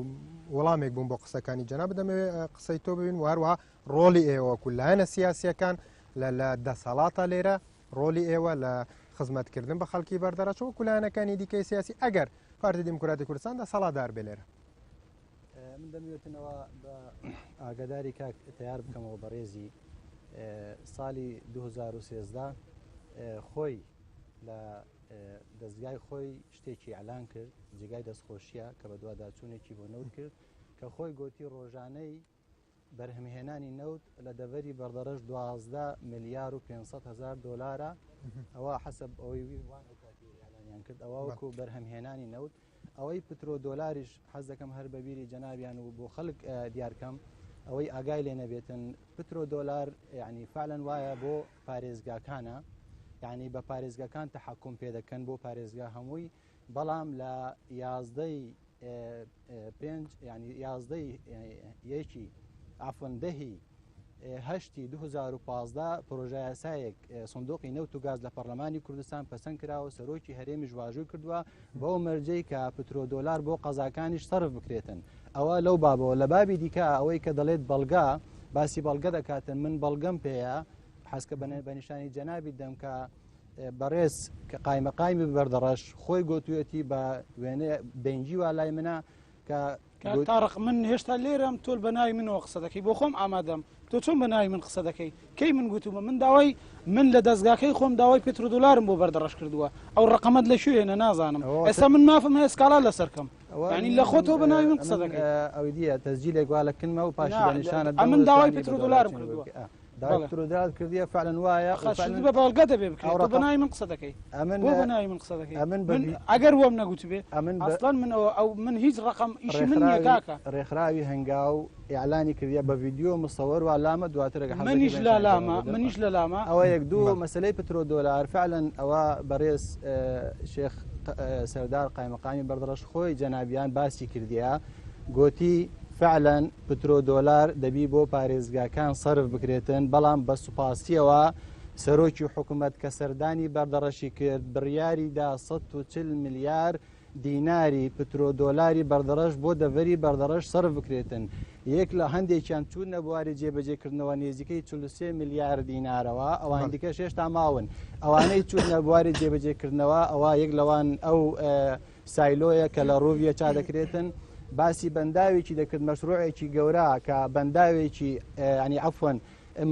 وەڵامێک بووم بۆ قسەکانی جەناب دەمەوێت قسەی تۆ ببین و هەروەها ڕۆلی ئێوە وەکو لایەنە سیاسیەکان لە دەسەڵاتە لێرە ڕۆلی ئێوە لە خزمەتکردن بە خەڵکی بەردەڕەچ وەکو لایەنەکانی دیکەی سیاسی ئەگەر پارتی دیموکراتی کوردستان دەسەڵاتدار بێ لێرە. من دەمەوێتنەوە بە ئاگاداری کاک تیار بکەمەوە بەڕێزی ساڵی 2013 خۆی لە دەستگای خۆی شتێکی ئەلان کرد جێگای دەستخۆشیە کە بە دوواداچوونێکی بۆ نەوت کرد کە خۆی گوتی ڕۆژانەی بەرهەمهێنانی نەوت لە دەڤەری بەردەڕەش 12 ملیار و 500 هزار دۆلارە ئەوە حەسب ئەوەی وان ئەلانیان کرد ئەوە وەکو بەرهەمهێنانی نەوت ئەوەی پترۆ دۆلاریش حەز دەکەم هەر بەبیری جەنابیان و بۆ خەڵک دیارکەم ئەوەی ئاگای لێ نەبێتن پترۆ دۆلار یعنی فعلەن وایە بۆ پارێزگاکانە یعنی بە پارێزگاکان تەحەکوم پێ دەکەن بۆ پارێزگا هەمووی بەڵام لە 11 یەکی ئافندەهی هەشتی 2015 پرۆژە یاسایەک سندوقی نەوت و گاز لە پەرلەمانی کوردستان پەسەند کراوە سەرۆکی هەرێمی ژواژووی کردووە بەو مەرجەی کە پترۆ دۆلار بۆ قەزاکانیش سەرف بکرێتن ئەوە لەو بابەوە لە بابی دیکە ئەوەی کە دەڵێت بەڵگا باسی بەڵگە دەکاتن من بەڵگەم پێەیە حەزکە بە نیشانی جەنابی دەم کە بەڕێز کە قایمەقایمی بەردەڕەش خۆی گۆتوێتی بە وێنە بەنجی وا لای منە کە تاڕق من هێشتا لێرەم تۆ بە ناوی منەوە قسە دەکەی بۆ خۆم ئامادەم تۆ چۆن بە ناوی من قسە دەکەی کەی من گوتومە من داوای من لە دەستگاکەی خۆم داوای پێتر دۆلارم بۆ بەردەڕەش کردووە ئەو ڕقەمەت لە شوێنە نازانم ئێستا من مافم هەیە سکالا لەسەرکەم ینی لە خۆ تۆ بە ناوی من قسە دەکەی ئەوی دیە تەسجیلێک وا لە کنمە و پاشی بە نیشانە من داوای پێتر دۆلارم کردووە داوای کردیە فعلەن وایە بە بەڵگە دەبێ بکرێت بە ناوی من قسە دەکەی بۆ بە ناوی من قسە دەکەی ئەگەر وەم نەگوت بێ ئەسڵان منەوە ئەو من هیچ ڕقم ئیشی من نییە کاکە ڕێکخراوی هەنگاو ئیعلانی کردیە بە ڤیدیۆ مستەوەر و لامە دواترەکە منیش لە لامە منیش لە لامە ئەوە یەک دوو مەسلەی پترۆ دۆلار فعلەن ئەوە بەڕێز شێخ سەردار قایمەقامی بەردەڕەش خۆی جەنابیان باسی کردیە گوتی فعلەن پترۆ دۆلار دەبی بۆ پارێزگاکان سەرف بکرێتن بەڵام بە سوپاسیەوە سەرۆکی حکوومەت کە سەردانی بەردەڕەشی کرد بڕیاریدا 140 میلیار دیناری پترۆ دۆلاری بەردەڕەش بۆ دەڤەری بەردەڕەش سەرف بکرێتن یەک لە هەندێکیان چوونە بواری جێبەجێکردنەوە نێزیکەی 43 میلیار دینارەوە ئەوان دیکە شێشتا ماون ئەوانەی چوونە بواری جێبەجێکردنەوە ئەوە یەک لەوان ئەو سایلۆیە کە لە ڕوویە چا دەکرێتن باسی بەنداوێکی دەکرد مەشروعێکی گەورە کە بەنداوێکی ینی عەفوەن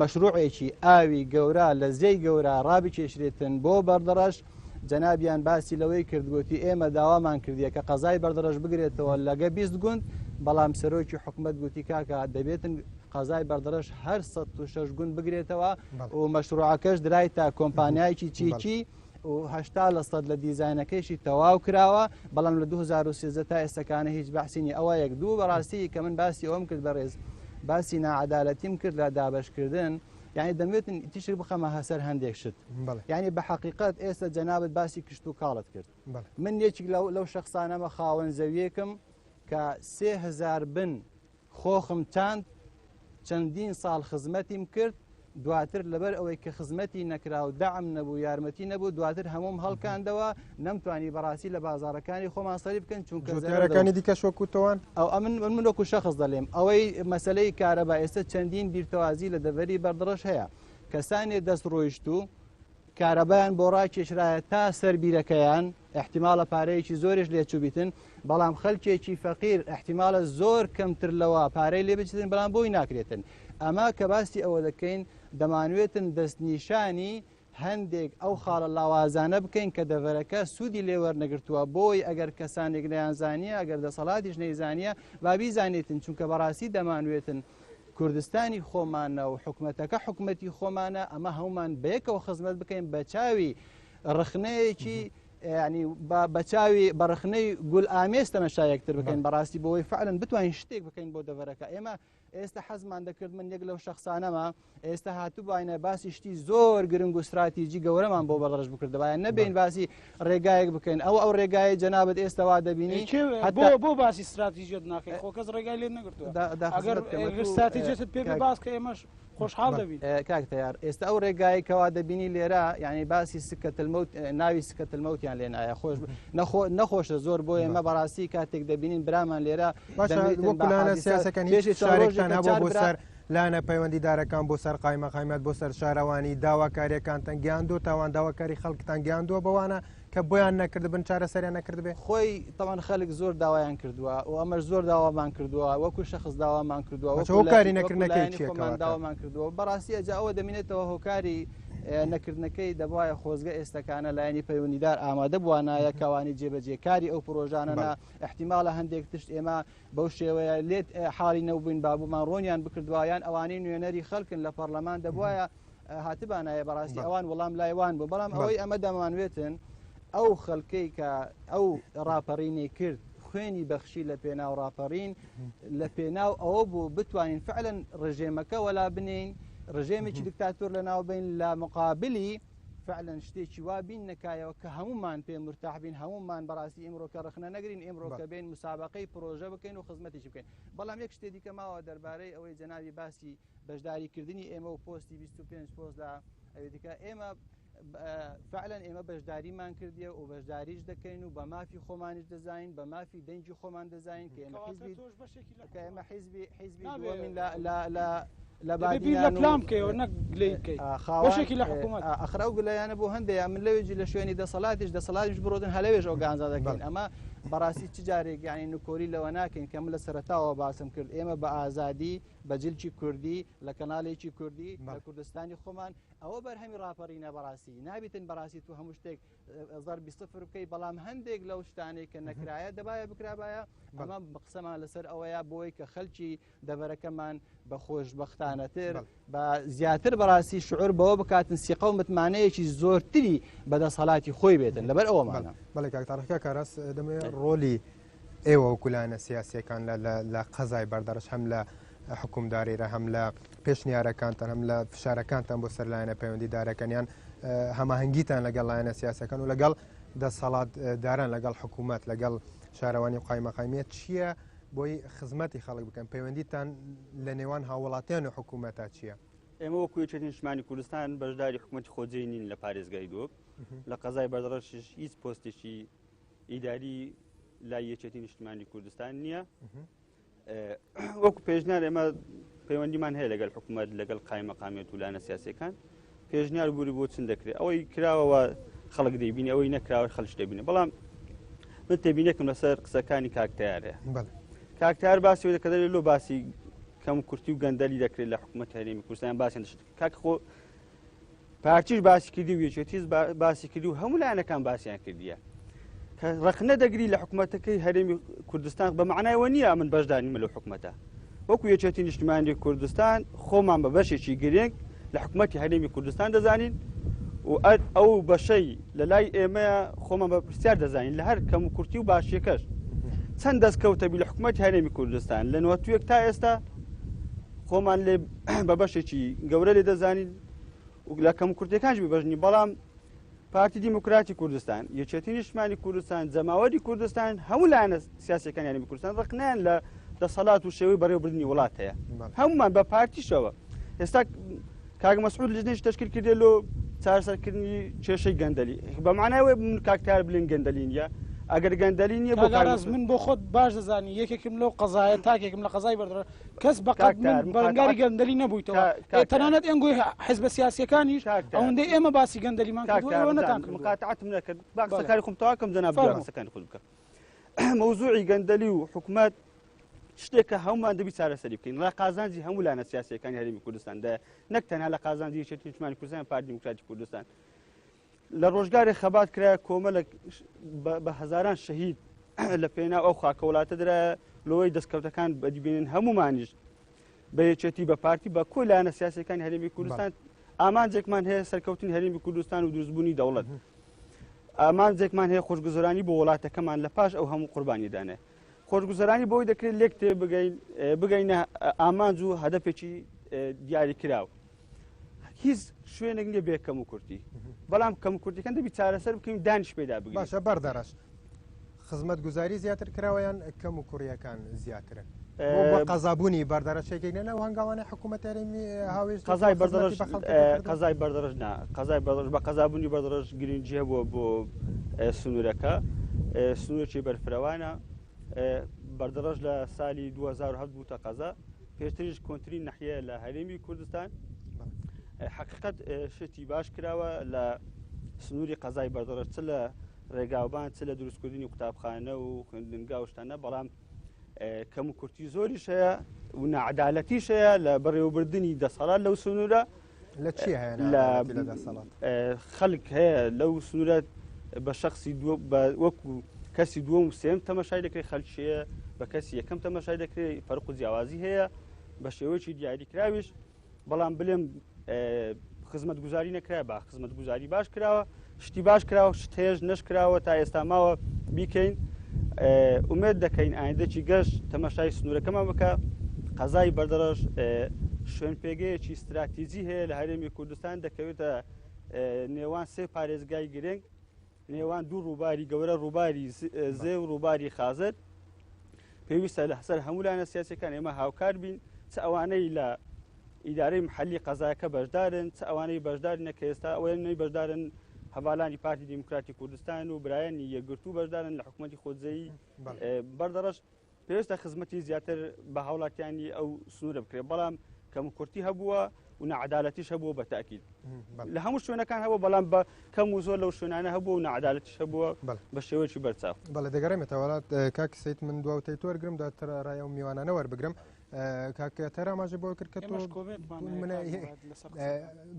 مەشروعێکی ئاوی گەورە لە زەی گەورە ڕابکێشرێتن بۆ بەردەڕەش جەنابیان باسی لەوەی کردگوتی ئێمە داوامان کردیە کە قەزای بەردەڕەش بگرێتەوە لەگە 20 گوند بەڵام سەرۆکی حکوومەت گوتی کاکە دەبێتن قەزای بەردەڕەش هەر 106 گوند بگرێتەوە و مەشروعەکەش درای تا کۆمپانیایکی چیچی و 80% لە دیزاینەکەیشی تەواو کراوە بەڵام لە 2013 تا ئێستاکانە هیچ بەحسینی ئەوە یەک دوو بەڕاستی کە من باسی ئەوم کرد بەڕێز باسی نائەدالەتیم کرد لە دابەشکردن یعنی دەمێتن تیشک بخەمە هەسەر هەندێک شت یعنی بە حەقیقەت ئێستا جەنابەت باسی کشت و کاڵت کرد من یەکێک لەو شەخسانەمە خاوەن زەویەکم کە 3000 بن خۆخم چەندین ساڵ خزمەتیم کرد دواتر لەبەر ئەوەی کە خزمەتی نەکرا و دەعم نەبوو یارمەتی نەبوو دواتر هەموم هەڵکاندەوە نەمتوانی بەڕاستی لە بازارەکانی خۆمان سەری بکەن چونکە جۆتیارەکانی دیکە شۆکوتەوەن ئەو من وەکو شەخص دەڵێم ئەوەی مەسلەی کارەبا ئێستا چەندین بیرتەوازی لە دەڤەری بەردەڕەش هەیە کەسانێ دەست ڕۆیشت و کارەبایان بۆ ڕاکێشرایە تا سەر بیرەکەیان احتیمالە پارەیەکی زۆرش لێچوبیتن بەڵام خەڵکێکی فەقیر احتیمالە زۆر کەمتر لەوە پارەی لێ بچێتن بەڵام بۆی ناکرێتن ئەما کە باسی ئەوە دەکەین دەمانوێتن دەستنیشانی هەندێک ئەو خاڵە لاوازانە بکەین کە دەڤەرەکە سوودی لێوەرنەگرتووە بۆی ئەگەر کەسانێک نەیانزانیە ئەگەر دەسەڵاتیش نەیزانیە با بیزانێتن چونکە بەڕاستی دەمانوێتن کوردستانی خۆمانە و حکومەتەکە حکومەتی خۆمانە ئەمە هەمومان بەیەکەوە خزمەت بکەین بە چاوی ڕخنەیەکی ینی بە چاوی بەڕخنەی گول ئامێستە مەشایەکتر بکەین بەڕاستی بۆەوەی فعلن بتوانین شتێک بکەین بۆ دەڤەرەکە ئێمە ئێستا حەزمان دەکرد من یەک لەو شخصانەمە ئێستا هاتووبووینە باسی شتی زۆر گرنگ و استراتیژی گەورەمان بۆ بەڕەش بکردەوەیان نەبین باسی ڕێگایەک بکەین ئەو ڕێگای جەنابەت ئێستا وا دەبینی بۆ باسی استراتیژیت ناکەی خۆ کەس ڕێگای لێ نەگرتووە ئەگەر استراتیژیت پێ باس کە ئێمەش خۆشحاڵ دەبین کاک تیار ئێستا ئەو ڕێگایی کەوا دەبینی لێرە یعنی باسی سکەتلمەوت ناوی سکەتلمەوتیان لێ نایە خۆش نەخۆشە زۆر بۆ ئێمە بەڕاستی کاتێک دەبینین برامان لێرە وەکولانە سیاسەکەن هیچ شارێکتان هەبوو بۆ سەر لانە پەیوەندیدارەکان بۆ سەر قایمە قایمەت بۆ سەر شارەوانی داواکاریەکانتان گیاندووە تاوان داواکاری خەڵکتان گیاندووە بەوانە کە بۆیان نەکرد بن چارە سەریان نەکرد بێ خۆی تەوان خەڵک زۆر داوایان کردووە و ئەمەش زۆر داوامان کردووە وەکو شەخص داوامان کردووە هۆکاری نەکردنەکەی چیەکە داوامان کردووە بەڕاستی ئەجا ئەوە دەمێنێتەوە هۆکاری نەکردنەکەی دەبواە خۆزگە ئێستەکانە لایەنی پەیوەندیدار ئامادە بووانایە کەوانی جێبەجێکاری ئەو پرۆژانەنا احتیمالە هەندێک تشت ئێمە بەو شێوەیە لێت حاڵی نەبووین بابوومان ڕۆنیان بکردوایان ئەوانەی نوێنەری خەڵکن لە پەرلەمان دەبواە هاتبانایە بەڕاستی ئەوان وەڵام لایوان بوو بەڵام ئەوەی ئەمە دەمانوێتن ئەو خەڵکەی کە ئەو ڕاپەڕینەی کرد خوێنی بەخشی لە پێناو ڕاپەڕین لە پێناو ئەوە بوو بتوانین فعلەن ڕژێمەکە وەلا بنین ڕژێمێکی دیکتاتۆر لە ناوبین لە مقابلی فعلەن شتێکی وا بین نەکایەوە کە هەمومان پێ مرتاح بین هەمومان بەڕاستی ئیمڕۆکە ڕخنە نەگرین ئیمڕۆکە بین مسابقەی پرۆژە بکەین و خزمەتێکی بکەین بەڵام یەک شتێ دیکە ماوە دەربارەی ئەوەی جەنابی باسی بەشداریکردنی ئێمە و پۆستی 25 پۆستدا ئەوێ دیکە ئێمە فعلەن ئێمە بەشداریمان کردیە و بەشداریش دەکەین و بە مافی خۆمانش دەزانین بە مافی دەنجی خۆمان دەزانین کە ئێمە حیزبی دووەمین لە پلامکەوە نەک لێکەی بەشێکی لە حکوومەت ئەخرا و گلەیانە بۆ هەندەیە من لەوێجی لە شوێنی دەسەڵاتیش بڕۆدن هەلەوێژ ئۆگانزا دەکەین ئەمە بەڕاستی چ جارێک یانی نکۆری لەوە ناکەین کە من لە سەرەتاوە باسم کرد ئێمە بە ئازادی بە جلکی کوردی لە کەناڵێکی کوردی لە کوردستانی خۆمان ئەوە بەرهەمی ڕاپەڕینە بەڕاستی نابیتن بەڕاستی تو هەموو شتێک زەربی سفر بکەی بەڵام هەندێک لەو شتانەی کە نەکرایە دەبایە بکرابایە ئەمە قسەمان لەسەر ئەوەیە بۆی کە خەلکی دەبەرەکەمان بە خۆشبەختانەتر بە زیاتر بەڕاستی شعور بەوە بکاتن سیقە و متمانەیەکی زۆرتری بەدەسەڵاتی خۆی بێتن لەبەر ئەوەمانە بەڵێ کاکتارەکە کاراس دەمێت ڕۆلی ئێوە وکولانە سیاسیەکان لە قەزای بەردەڕش هەم لە حکومداریرە هەم لە پێشنیارەکانتان هەم لە فشارەکانتان بۆ سەر لایەنە پەیوەندیدارەکەنیان هەماهەنگیتان لەگەڵ لایەنە سیاسەکان و لەگەڵ دەسەڵاتداران لەگەڵ حکوومەت لەگەڵ شارەوانی و قایمەقایمیت چییە بۆی خزمەتی خەڵک بکەن پەیوەندیتان لە نێوان هاوڵاتیان و حکوومەتە چییە؟ ئێمە وەکو یەکێتی نیشتمانی کوردستان بەشداری حکوومەتی خۆجێی نین لە پارێزگای دۆک لە قەزای بەردەڕەشیش هیچ پۆستێکی ئیداری لای یەکێتی نیشتمانی کوردستان نییە وەکو پێشنیار ئێمە پەیوەندیمان هەیە لەگەڵ حکوومەت لەگەڵ قایمەقامێت و لایەنە سیاسیەکان پێشنیار بووری بۆ چن دەکرێت ئەوەی کراوەوە خەڵک دەیبینی ئەوەی نەکراوە خەڵک دەبینێ بەڵام من تێبینێکم لەسەر قسەکانی کاکتیارەیە کاکتیار باسی دەکە لۆ باسی کەم کورتی و گەندەلی دەکرێت لە حکوومەت هەرێمی کوردستان باسییان دەشت کاک خۆ پارتیش باسی کردی و یەکێتیش باسی کردی و هەموو لایەنەکان باسییان کردیە کە ڕخنە دەگری لە حکوومەتەکەی هەرێمی کوردستان بە معنایەوە نییە من بەشداریم لەو حکوومەتە وەکو یەکێتی نیشتمانی کوردستان خۆمان بە بەشێکی گرنگ لە حکوومەتی هەرێمی کوردستان دەزانین و ئەو بەشەی لە لای ئێمەیە خۆمان بە پرسیار دەزانین لە هەر کەم و کورتی و باشیەکەش چەند دەستکەوتەبی لە حکوومەتی هەرێمی کوردستان لە 91 تا ئێستا خۆمان لێ بە بەشێکی گەورە لێ دەزانین و لە کەم کورتەکانش ببەژنی بەڵام پارتی دیموکراتی کوردستان یەکێتی نیشتمانی کوردستان جەماوەری کوردستان هەموو لایەنە سیاسیەکانی هەرێمی کوردستان ڕقنیان لە دەسەڵات و شێوەی بەڕێوەبردننی وڵات هەیە هەمومان بە پارتیشەوە ئێستا کاک مەسعود لەژنێش تەشکیل کردێ لۆ چارەسەرکردنی کێشەی گەندەلی بە معنایەوە من کاکتار بلین گەندەلی نیە ئەگەر گەندەلی نییە بۆ من بۆ خۆت باش دەزانی یەکێکم لەو قەزایە تاکێکم لە قەزای بەردەڕ کەس بەنگاری گەندەلی نەبوویتەوە تەنانەت ئەنگۆی حزبە سیاسیەکانیش ئەوەندەی ئێمە باسی گەندەلیمان مقاتعەتم نەکرد با قسەکاری خۆم تەواو کەم جەناب قسەکانی خۆت بکە مەوزوعی گەندەلی و حکوومەت شتێکە هەمومان دەبی چارەسەری بکەین لە قازانجی هەموو لایەنە سیاسیەکانی هەرێمی کوردستاندا نەک تەنها لە قازانجی یەکێتی نیشتمانی کوردستان پارتی دیموکراتی کوردستان لە ڕۆژگاری خەبات کرا کۆمەڵێک بە هەزاران شەهید لە پێناو ئەو خاکە وڵاتە درا لەوەی دەستکەوتەکان بەدیبێنن هەمومانیش بە یەکێتی بە پارتی بە کۆی لایەنە سیاسیەکانی هەرێمی کوردستان ئامانجێکمان هەیە سەرکەوتنی هەرێمی کوردستان و دروستبوونی دەوڵەت ئامانجێکمان هەیە خۆشگوزەرانی بۆ وڵاتەکەمان لە پاش ئەو هەموو قوربانیدانێ خۆشگوزەرانی بۆی دەکرێت لێک تێ بگەینە ئامانج و هەدەفێکی دیاری کراوە هیچ شوێنێک نیە بێ کەم و کورتی بەڵام کەم و کورتەکان دەبی چارەسەر بکەین دانیش پێدا بگرین باشە بەردەڕەش خزمەت گوزاری زیاتر کراوەیان کەم و کوڕیەکان زیاترن بۆ قەزابوونی بەردەڕەشێکی نەنە و هەنگاوانەی حکوومەت یاریمی هاوێژ قەزای بەردەڕژ قەزای بەردەڕژ بە قەزابوونی بەردەڕژ گرنگی هەبووە بۆ سنوورەکە سنوورێکی بەرفرەوانە بەردەڕژ لە ساڵی 2007 بووتە قەزا پێشتریش کۆنتترین نەحیە لە هەرێمی کوردستان حقیقت شتی باش کراوە لە سنووری قەزای بەردەڕژ چ لە ڕێگاوبان چ لە دروستکردنی قوتابخانە و خوێندنگا و شتانە بەڵام کەم و کورتی زۆریش هەیە و نەعەدالەتیش هەیە لە بەڕێوەبردننی دەسەڵات لەو سنوورە لە چی هەیە خەڵک هەیە لەو سنوورەت بە شخصی وەکو کەسی دووەم و سێم تەمەشای دەکرێت خەلکیەیە بە کەسی یەکەم تەمەشای دەکرێت فەرق و جیاوازی هەیە بە شێوەیەکی دیاریکراویش بەڵام بڵێم خزمەت گوزاری نەکرا بە خزمەت گوزاری باش کراوە شتی باش کراوە شت هێژ نەشکراوە تا ئێستا ماوە بیکەین ئومێد دەکەین ئایندەی گەشت تەمەشای سنوورەکەمان بکە قەزای بەردەڕژ شوێن پێگەیەکی استراتیژی هەیە لە هەرێمی کوردستان دەکەوێتە نێوان سێ پارێزگای گرنگ نێوان دوو ڕووباری گەورە ڕووباری زێ و ڕووباری خازر پێویستە لەسەر هەموولانە سیاسەکان ئێمە هاوکار بین چ ئەوانەی لە ئیدارەی محەلی قەزایەکە بەشدارن چ ئەوانەی بەشدارنە کە ئێستا ئەوانەی بەشدارن هەواڵانی پارتی دیموکراتی کوردستان و برایانی یەکگرتوو بەشدارن لە حکوومەتی خۆزایی بەردەڕەش پێویستە خزمەتی زیاتر بە هاوڵاتیانی ئەو سنوورە بکرێت بەڵام کەم و کورتی هەبووە و نەعەدالەتیش هەبووە بە تاکید لە هەموو شوێنەکان هەبوو بەڵام بە کەم و زۆر لەو شوێنانە هەبوو و نەعەدالەتیش هەبووە بە شێوەیەکی بەرچاو بەڵێ دەگەڕێمێتە وڵات کاک سەید من دواوتەی تۆرگرم داتر ڕایە و میوانانە وەربگرم کاکە تەراماژە بۆ کرد کە تۆ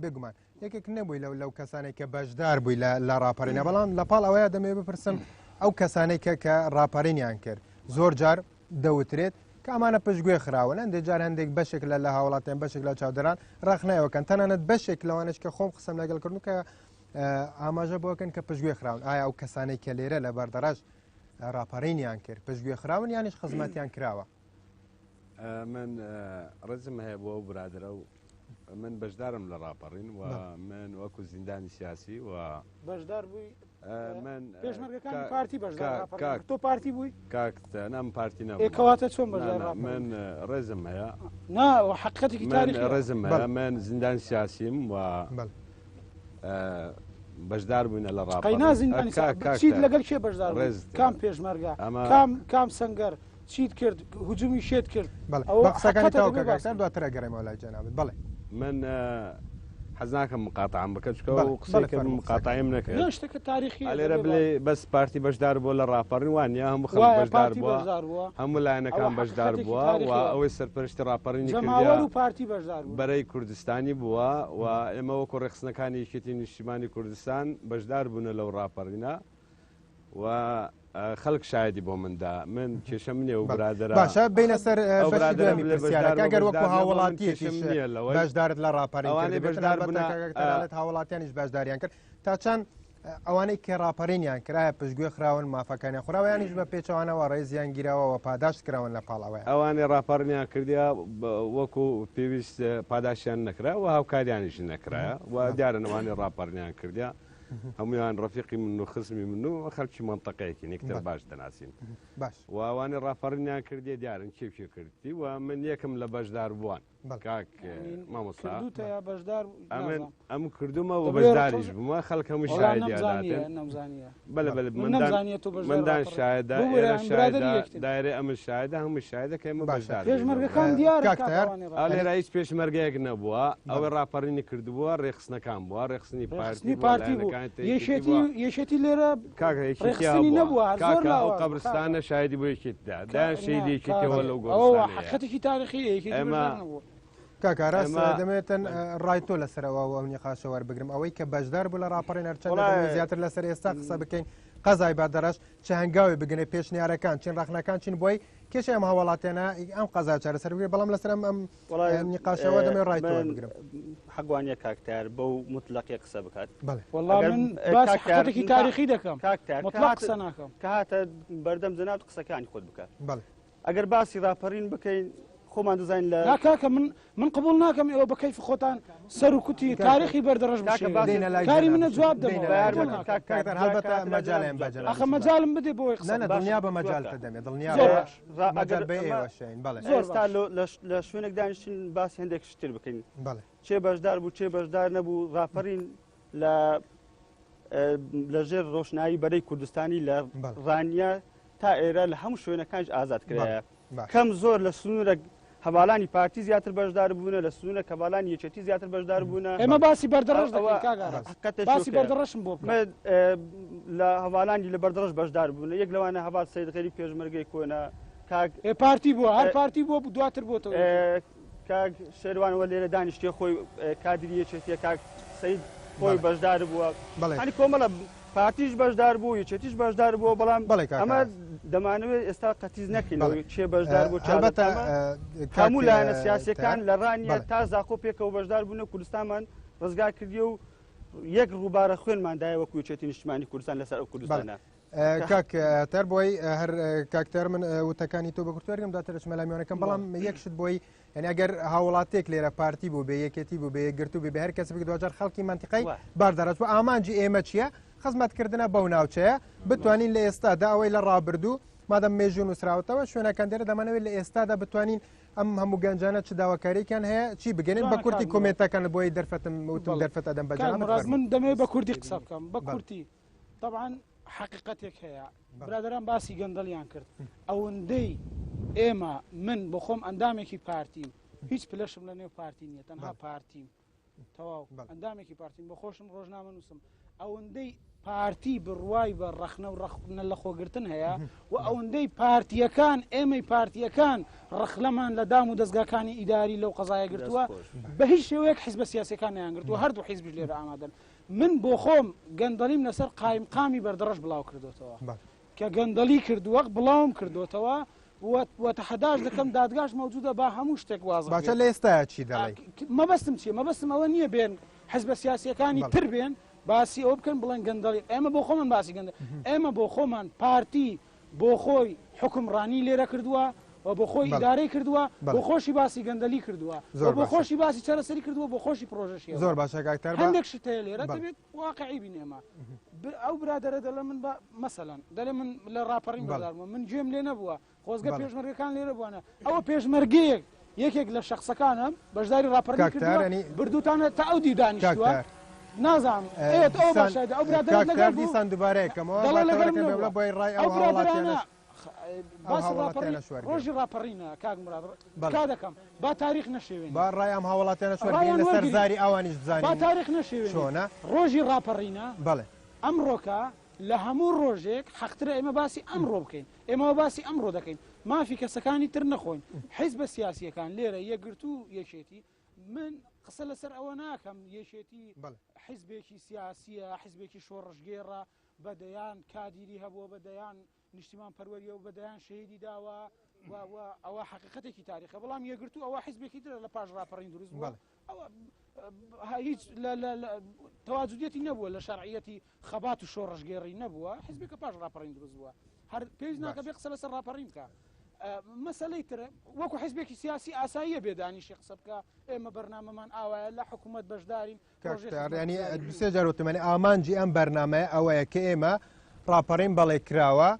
بگومان یەکێک نەبووی لەو کەسانێک کە بەشدار بووی لە ڕاپەڕینە بەڵام لە پاڵ ئەوەیە دەمێ بپرسم ئەو کەسانەی کە ڕاپەڕینیان کرد زۆر جار دەوترێت کە ئەمانە پشتگوێ خراون هەندێک جار هەندێک بەشێک لە هاوڵاتیان بەشێک لە چاودەران ڕاخنایەوەکەن تەنانەت بەشێک لەوانش کە خۆم قسەم لەگەڵکردن کە ئاماژە بۆکەن کە پشتگوێ خراون ئایا ئەو کەسانەی کە لێرە لە بەردەڕژ ڕاپەڕینیان کرد پشتگوێ خراون یانیش خزمەتیان کراوە من ڕزم هەیە بۆ برادرە و من بەشدارم لە ڕاپەڕین و من وەکو زیندانی سیاسی و بەشدار بووی من پێشمەرگەکانی پارتی بەشدار تۆ پارتی بووی کاکتە نام پارتی نەبوو کەواتە چۆن بەشدار من ڕێزم هەیە نا حقیقەتێکی تاریخی ڕێزم هەیە من زیندانی سیاسیم و بەشدار بووینە لە ڕاپەڕین چیت لەگەڵ کێ بەشدار کام پێشمەرگە کام سەنگەر چیت کرد هجومی شێت کرد قسەکانی تاوکەکەسان دواترە گەڕێمەوە لای جەنابێت بڵێ من حەز ناکەم مقاتەعەم بکە چکە و قسەکە مقاتەعیم نەکرد شتێکە تاریخی لێرە بڵێ بەس پارتی بەشدار بووە لە ڕاپەڕین وانە هەموو خەڵک بەشدار بووە هەموو لایەنەکان بەشدار بووە و ئەوەی سەرپەرشتی ڕاپەڕینی کردیا پارتی بەشدار بەرەی کوردستانی بووە و ئێمە وەکو ڕێخستنەکانی یەکێتی نیشتیمانی کوردستان بەشدار بوونە لەو ڕاپەڕینە و خەڵک شایدی بۆ مندا من کێشە منێ و برادرە باشە بینە سەر پرسیارەکە گەر وەکو هاوڵاتیەکیش بەشدارت لە ڕاپەڕینی بێت هاوڵاتیانیش بەشداریان کرد تا چەند ئەوانەی کە ڕاپەڕینیان کرایە پشتگوێ خراون مافەکانیان خوراوەیانیش بە پێچەوانەوە ڕێزیان گیرەوە پاداش کراون لە پاڵەوەی ئەوانەی ڕاپەڕنیان کردیا وەکو پێویست پاداشیان نەکرا و هاوکاریانیش نەکرایە و دیارن ئەوانەی ڕاپەڕنیان کردیا هەمویان ڕەفیقی من و خزمی من و خەڵکی منتەقەیەکی نێکتر باش دەناسین و ئەوانەی ڕاپەڕنیان کردی دیارن کێوکێ کردی و من یەکم لە بەشدار بووان کاک مامۆستا ئەم کردومە و بەشداریش بوومە خەڵک هەموو شایدیاداتن مندان شایدا ئێرە شایدا دایرێ ئەمە شایدا هەموو شایدە کە ئێمە بەشدار پێشمەرگەکان دیار لێرە هیچ پێشمەرگەیەک نەبووە ئەوەی ڕاپەڕینی کردبووە ڕێخستنەکان بووە ڕێخستنی پارتی بوو یەشێتی لێرە کاکە ئەو قەبرستانە شایدی بۆ یەکێتدا دایان شەیدێکێتەوە لەو گۆڕستانەیە حقیقەتێکی تاریخی کاکاراس دەمێتن ڕای تۆ لەسەرەوە ئەو نیقاشە وەربگرم ئەوەی کە بەشدار بوو لە ڕاپەڕین هەرچەند زیاتر لەسەر ئێستا قسە بکەین قەزای بەردەرەش چه هەنگاوی بگنێ پێشنیارەکان چین ڕخنەکان چین بۆی کێش ئەم هاوڵاتیانە ئەم قەزا چارەسەر بگرێت بەڵام لەسەر ئەم نیقاشەوە دەمێ ڕایتەوە بگرم حەگوانیە کاکتار بەو مطلقی قسە بکات والله من باسی حقیقەتێکی تاریخی دەکەم مطلق قسە ناکەم کە هاتە بەردەم جەناب قسەکانی خۆت بکات بەڵێ ئەگەر باسی ڕاپەڕین بکەین خۆمان دەزانین لە کاکە من قبول ناکەم ئێوە بە کەیف خۆتان سەر و کوتی تاریخی بەردەڕژ بشێن کاری منە جواب دەمەوە هەڵبەتە مەجاڵیان بەجەڵ ئەخە مەجالم بدێ بۆی قسە دڵنیا بە مەجالتە دەمێت دڵنیا مەجال بە ئێوە شین بەڵێ ئێستا لە شوێنێک دانیشتین باسی هەندێک شتر بکەین بەڵێ چێ بەشدار بوو چێ بەشدار نەبوو ڕاپەڕین لەژێر ڕۆشنایی بەرەی کوردستانی لە ڕانیا تا ئێرە لە هەموو شوێنەکانش ئازاد کرایە کەم زۆر لە سنوورە هەواڵانی پارتی زیاتر بەشدار بوونە لە سنوورە کەواڵانی یەکێتی زیاتر بەشدار بوونە ئێمە باسی بەردەڕژ دەکەین باسی بەردەڕشم بۆ لە هەواڵانی لە بەردەڕژ بەشدار بوونە یەک لەوانە هەواڵ سەیدغێری پێشمەرگەی کۆنا پارتی بووە هەر پارتی بۆ دواتر بۆتەوە کاک شێروانەوە لێرە دانیشتێ خۆی کادری یەکێتیە کاک سەید خۆی بەشدار بووە هەنی کۆمەڵە پارتیش بەشدار بوو یەکێتیش بەشدار بووە بەڵام ئەمە دەمانوێت ئێستا قەتیز نەکەین چێ بەشدار بوو هەموو لایەنە سیاسیەکان لە ڕانیە تا زاخۆ پێکەوە بەشدار بوون و کوردستانمان ڕزگار کردی و یەک ڕووبارە خوێنمان دایەوە وەکو نیشتیمانی کوردستان لەسەر ئەو کوردستانە کاک تەر بۆی هەر کاکتەر من وتەکانی تۆ بە کورتوەرگم داترش مەلامیۆنەکەم بەڵام یەکشت بۆی یعنی ئەگەر هاوڵاتێک لێرە پارتی بوو بێ یەکێتی بوو بێ یەکگرتو بێ هەر کەس بگە دوجار خەڵکی منتیقەی باردەڕەت و ئامانجی ئێمە چییە خزمەتکردنە بەو ناوچەیە بتوانین لە ئێستادا ئەوەی لە ڕابردوو مادەم مێژوو نووسراوەتەوە شوێنەکان دێرە دەمانەوێت لە ئێستادا بتوانین ئەم هەموو گەنجانە چ داواکاریکان هەیە چی بگەنێت بە کورتی کۆمنتەکان بۆی دەرفەتم وتم دەرفەت ئەدەم بەجان من دەمەوێت بە کوردی قسە بکەم بە کورتی طبعا حقیقەتێک هەیە برادران باسی گەندەڵیان کرد ئەوەندەی ئێمە من بۆ خۆم ئەندامێکی پارتیم هیچ پلەشم لە نێو پارتی نییە تەنها پارتیم تەواو ئەندامێکی پارتیم بە خۆشم ڕۆژنامە نووسم ئەوەندەی پارتی بڕوای بە ڕەخنە و ڕەخنە لە خۆگرتن هەیە و ئەوەندەی پارتیەکان ئێمەی پارتیەکان ڕەخلەمان لە دام و دەستگاکانی ئیداری لەو قەزایە گرتووە بە هیچ شێوەیەک حیزبە سیاسیەکان نیان گرتووە هەردوو حیزبش لێرە ئامادەن من بۆ خۆم گەندەڵیم لەسەر قامی بەردەڕەش بڵاو کردوتەوە کە گەندەڵی کردووە بڵاوم کردوتەوە وتەحەداش دەکەم دادگاش مەوجودە با هەموو شتێک واز باشە لە ئێستا چی دەڵێ مەبەستم چیە مەبەستم ئەوە نییە بێن حیزبە سیاسیەکانی تر بێن باسی ئەو بکەن بڵێن گەندەڵی ئێمە بۆ خۆمان باسی گەندە ئێمە بۆ خۆمان پارتی بۆ خۆی حکمڕانی لێرە کردووە و بۆ خۆی ئیدارەی کردووە بۆ خۆشی باسی گەندەلی کردووە بۆ خۆشی باسی چارەسەری کردووە بۆ خۆشی پرۆژەشی زۆر باشە کاکتەر هەندێک شتەیە لێرە دەبێت واقعی بینێمە ئەو برادەرە دەڵێ من مەسەلەن دەڵێ من لە ڕاپەڕین بەدارمە من گوێم لێ نەبووە خۆزگە پێشمەرگەکان لێرە بووانە ئەوە پێشمەرگەیەک یەکێک لە شخصەکانم بەشداری ڕاپەڕین کردووە بردووتانە تا ئەو دی دانیشتووە نازانم ئەو باشە ئەو برادەر لەگەڵ دیسان دووبارەیەکەمەوە بۆی ڕای ئەو هاوڵاتیانە ڕۆژی ڕاپەڕینە کاک مراد کا دەکەم با تاریخ نەشێوێن با ڕای ئەم هاوڵاتیانە شوێن لەسەر زاری ئەوانیش بزانین با تاریخ نەشێوێن چۆنە ڕۆژی ڕاپەڕینە بەڵێ ئەمڕۆکە لە هەموو ڕۆژێک حەقترە ئێمە باسی ئەمڕۆ بکەین ئێمەوە باسی ئەمڕۆ دەکەین مافی کەسەکانی تر نەخۆین حیزبە سیاسیەکان لێرە یەکگرتو و یەکێتی من قسە لەسەر ئەوە ناکەم یەشێتی حیزبێکی سیاسیە حیزبێکی شۆڕژگێڕە بەدەیان کادیری هەبووە بەدەیان نیشتیمان پەروەریە و بەدەیان شەیدی داوە ئەوە حقیقەتێکی تاریخە بەڵام یەکگرتو ئەوە حیزبێکی ترە لە پاش ڕاپەڕین دروست بووە هیچ تەواجودیەتی نەبووە لە شەرعیەتی خەبات و شۆڕژگێڕی نەبووە حیزبێکە پاش ڕاپەڕین دروست بووە هەر پێویست ناکە بێ قسە لەسەر ڕاپەڕین بکە مەسەلەی ترە وەکو حیزبێکی سیاسی ئاساییە بێدانیشی قسە بکە ئێمە بەرنامەمان ئاوایە لە حکوومەت بەشدارین ینی سێ جارۆتمەنی ئامانجی ئەم بەرنامەیە ئەوەیە کە ئێمە ڕاپەڕین بەڵێ کراوە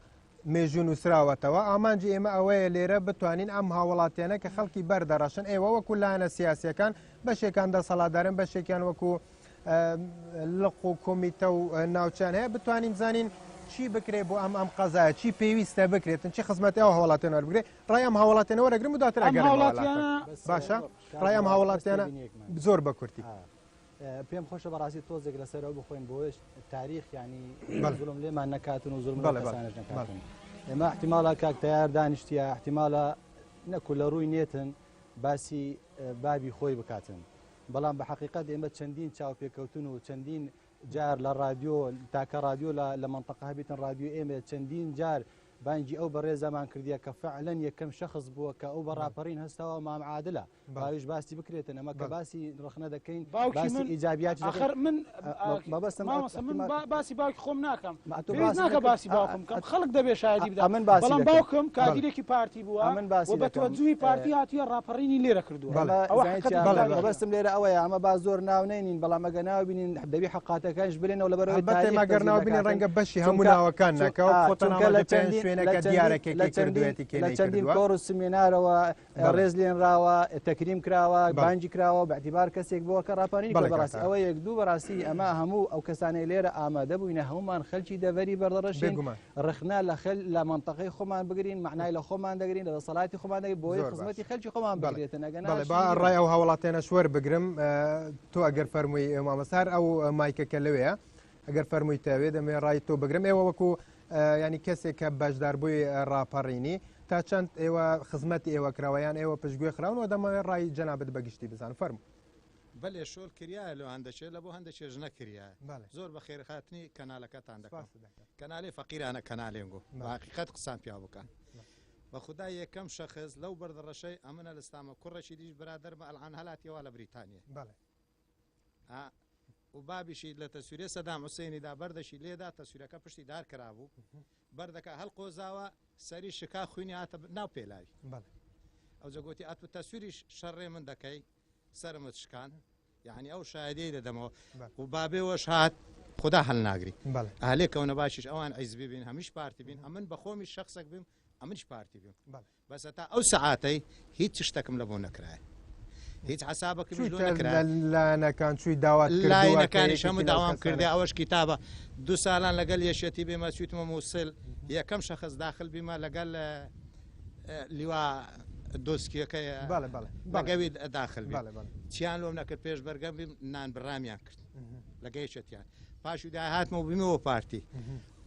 مێژوو نووسراوەتەوە ئامانجی ئێمە ئەوەیە لێرە بتوانین ئەم هاوڵاتیانە کە خەڵکی بەردەڕەشن ئێوە وەکو لایەنە سیاسیەکان بەشێکان دەسەڵاتدارن بەشێکیان وەکو لق و کۆمیتە و ناوچان هەیە بتوانین زانین چی بکرێت بۆ ئەم قەزایە چی پێویستە بکرێتن چی خزمەتی ئەو هاوڵاتیانە بگرێت ڕای ئەم هاوڵاتیانەوە ڕێگرم و دواتر ئەگەر باشە ڕای ئەم هاوڵاتیانە زۆر بە کورتی پێم خۆشە بەڕاستی تۆزێک لەسەرەوە بخۆین بۆش تاریخ ینی زوڵم لێمان نەکاتن و زوڵم کەسانش نەکاتن ئێمە احتیمالە کاکتەیار دانیشتیە احتیمالە نەکو لە ڕووی نێتن باسی بابی خۆی بکاتن بەڵام بە حقیقت ئێمە چەندین چاوپێکەوتن و چەندین جار لە رادیۆ تاکە رادیۆ لە منطقە هەبێتن رادیۆ ئێمە چەندین جار بانجی ئەو بەڕێزەمان کردیە کە فعلەن یەکەم شخص بووە کە ئەو بەڕاپەڕین هەستەوە مام عادلە باویش باسی بکرێتن ئەمە کە باسی ڕخنە دەکەین باسی ئیجابیات آخر من باسی باوکی خۆم ناکەم ناکە باسی باوکم کەم خەڵک دەبێ شایدی بدە بەڵام باوکم کاگیرێکی پارتی بووە بە تۆجوی پارتی هاتووە ڕاپەڕینی لێرە کردووە بەستم لێرە ئەوەیە ئەمە با زۆر ناونێنین بەڵام ئەگە ناو بینین دەبی حقاتەکانش بلێنەوە لەبەرەوەی مەگەر ناو بینین ڕەنگە بەشی هەموو ناوەکان نەکەوت خۆتەنامە لە شوێنەکە دیارەکەی کردوێتی لە چەندین کۆڕ و سمینارەوە ڕێز لێنراوە تەکریم کراوە بانجی کراوە باعتیبار کەسێک بووە کە ڕاپەڕینی بەڕاستی ئەوە یەک دوو بەڕاستی ئەمە هەموو ئەو کەسانەی لێرە ئامادە بووینە هەمومان خەلکی دەڤەری بەردەڕەشین ڕخنا لە منطقەی خۆمان بگرین معنای لە خۆمان دەگرین لە دەسەڵاتی خۆمان دەگرین بۆی خزمەتی خەلکی خۆمان بگرێتن ڕای ئەو هەوڵاتێنە شوەر بگرم تۆ ئەگەر فەرمووی مامەسار ئەو مایکەکە لەوەیە ئەگەر فەرمووی تاوێ دەمێ ڕای تۆ بگرم ئێوە وەکو ینی کەسێک کە بەشدار بووی ڕاپەڕینی تا چەند ئێوە خزمەتی ئێوە کراوەیان ئێوە پشتگوێ خراونەوە دەمەوێت ڕای جەنابەت بەگشتی بزان فەرموو بەلێ شۆل کریایە لەو هەندەچێت لە بۆ هەندێکێژ نەکریە زۆر بە خێرخاتنی کەناڵەکەتان دەکەن کەناڵی فەقیرانە کەناڵێنگۆ حقیقەت قسان پیا بکەن بە خوددا یەکەم شەخص لەو بەردەڕەشەی ئەمنە لەستامە کوڕەشی دیش برادر بە ئەلعان هەلاتیەوە لە بریتانیا و بابیشی لە تەسوورێ سەدام حوسێنیدا بەردەشی لێدا تەسوورەکە پشتی دار کرابوو بەردەکە هەڵقۆزاوە سەری شکا خوێنی هاتە ناو پێلاوی ئەو جەگوتی ئەتو تەسووریش شەڕێ من دەکەی سەرمت شکان یعنی ئەو شایدەی دەدەمەوە و بابێوەش هات خدا هەڵ ناگری ئالێکەونە باشیش ئەوان ئەیز ببین هەمیش پارتی بین ئەمن بە خۆمی شخصێک بیم ئەمنش پارتی بیم بەس تا ئەو سەعاتەی هیچ شتێکم لە بۆ نەکرایە هیچ حسابەکەم لایەنەکان چووی داوات لایەنەکانیش هەموو داوام کردی ئەوەش کتابە 2 ساڵان لەگەڵ یەشێتی بێمە چوتمە مووسل یەکەم شەخص داخل بیمە لەگەڵ لیوا دۆستکیەکەی بەگەوی داخل چیان لۆم نەکرد پێش بەرگەم بیم نان بڕامیان کرد لەگەیشتیان پاشوی داهاتمەوە بینەوە پارتی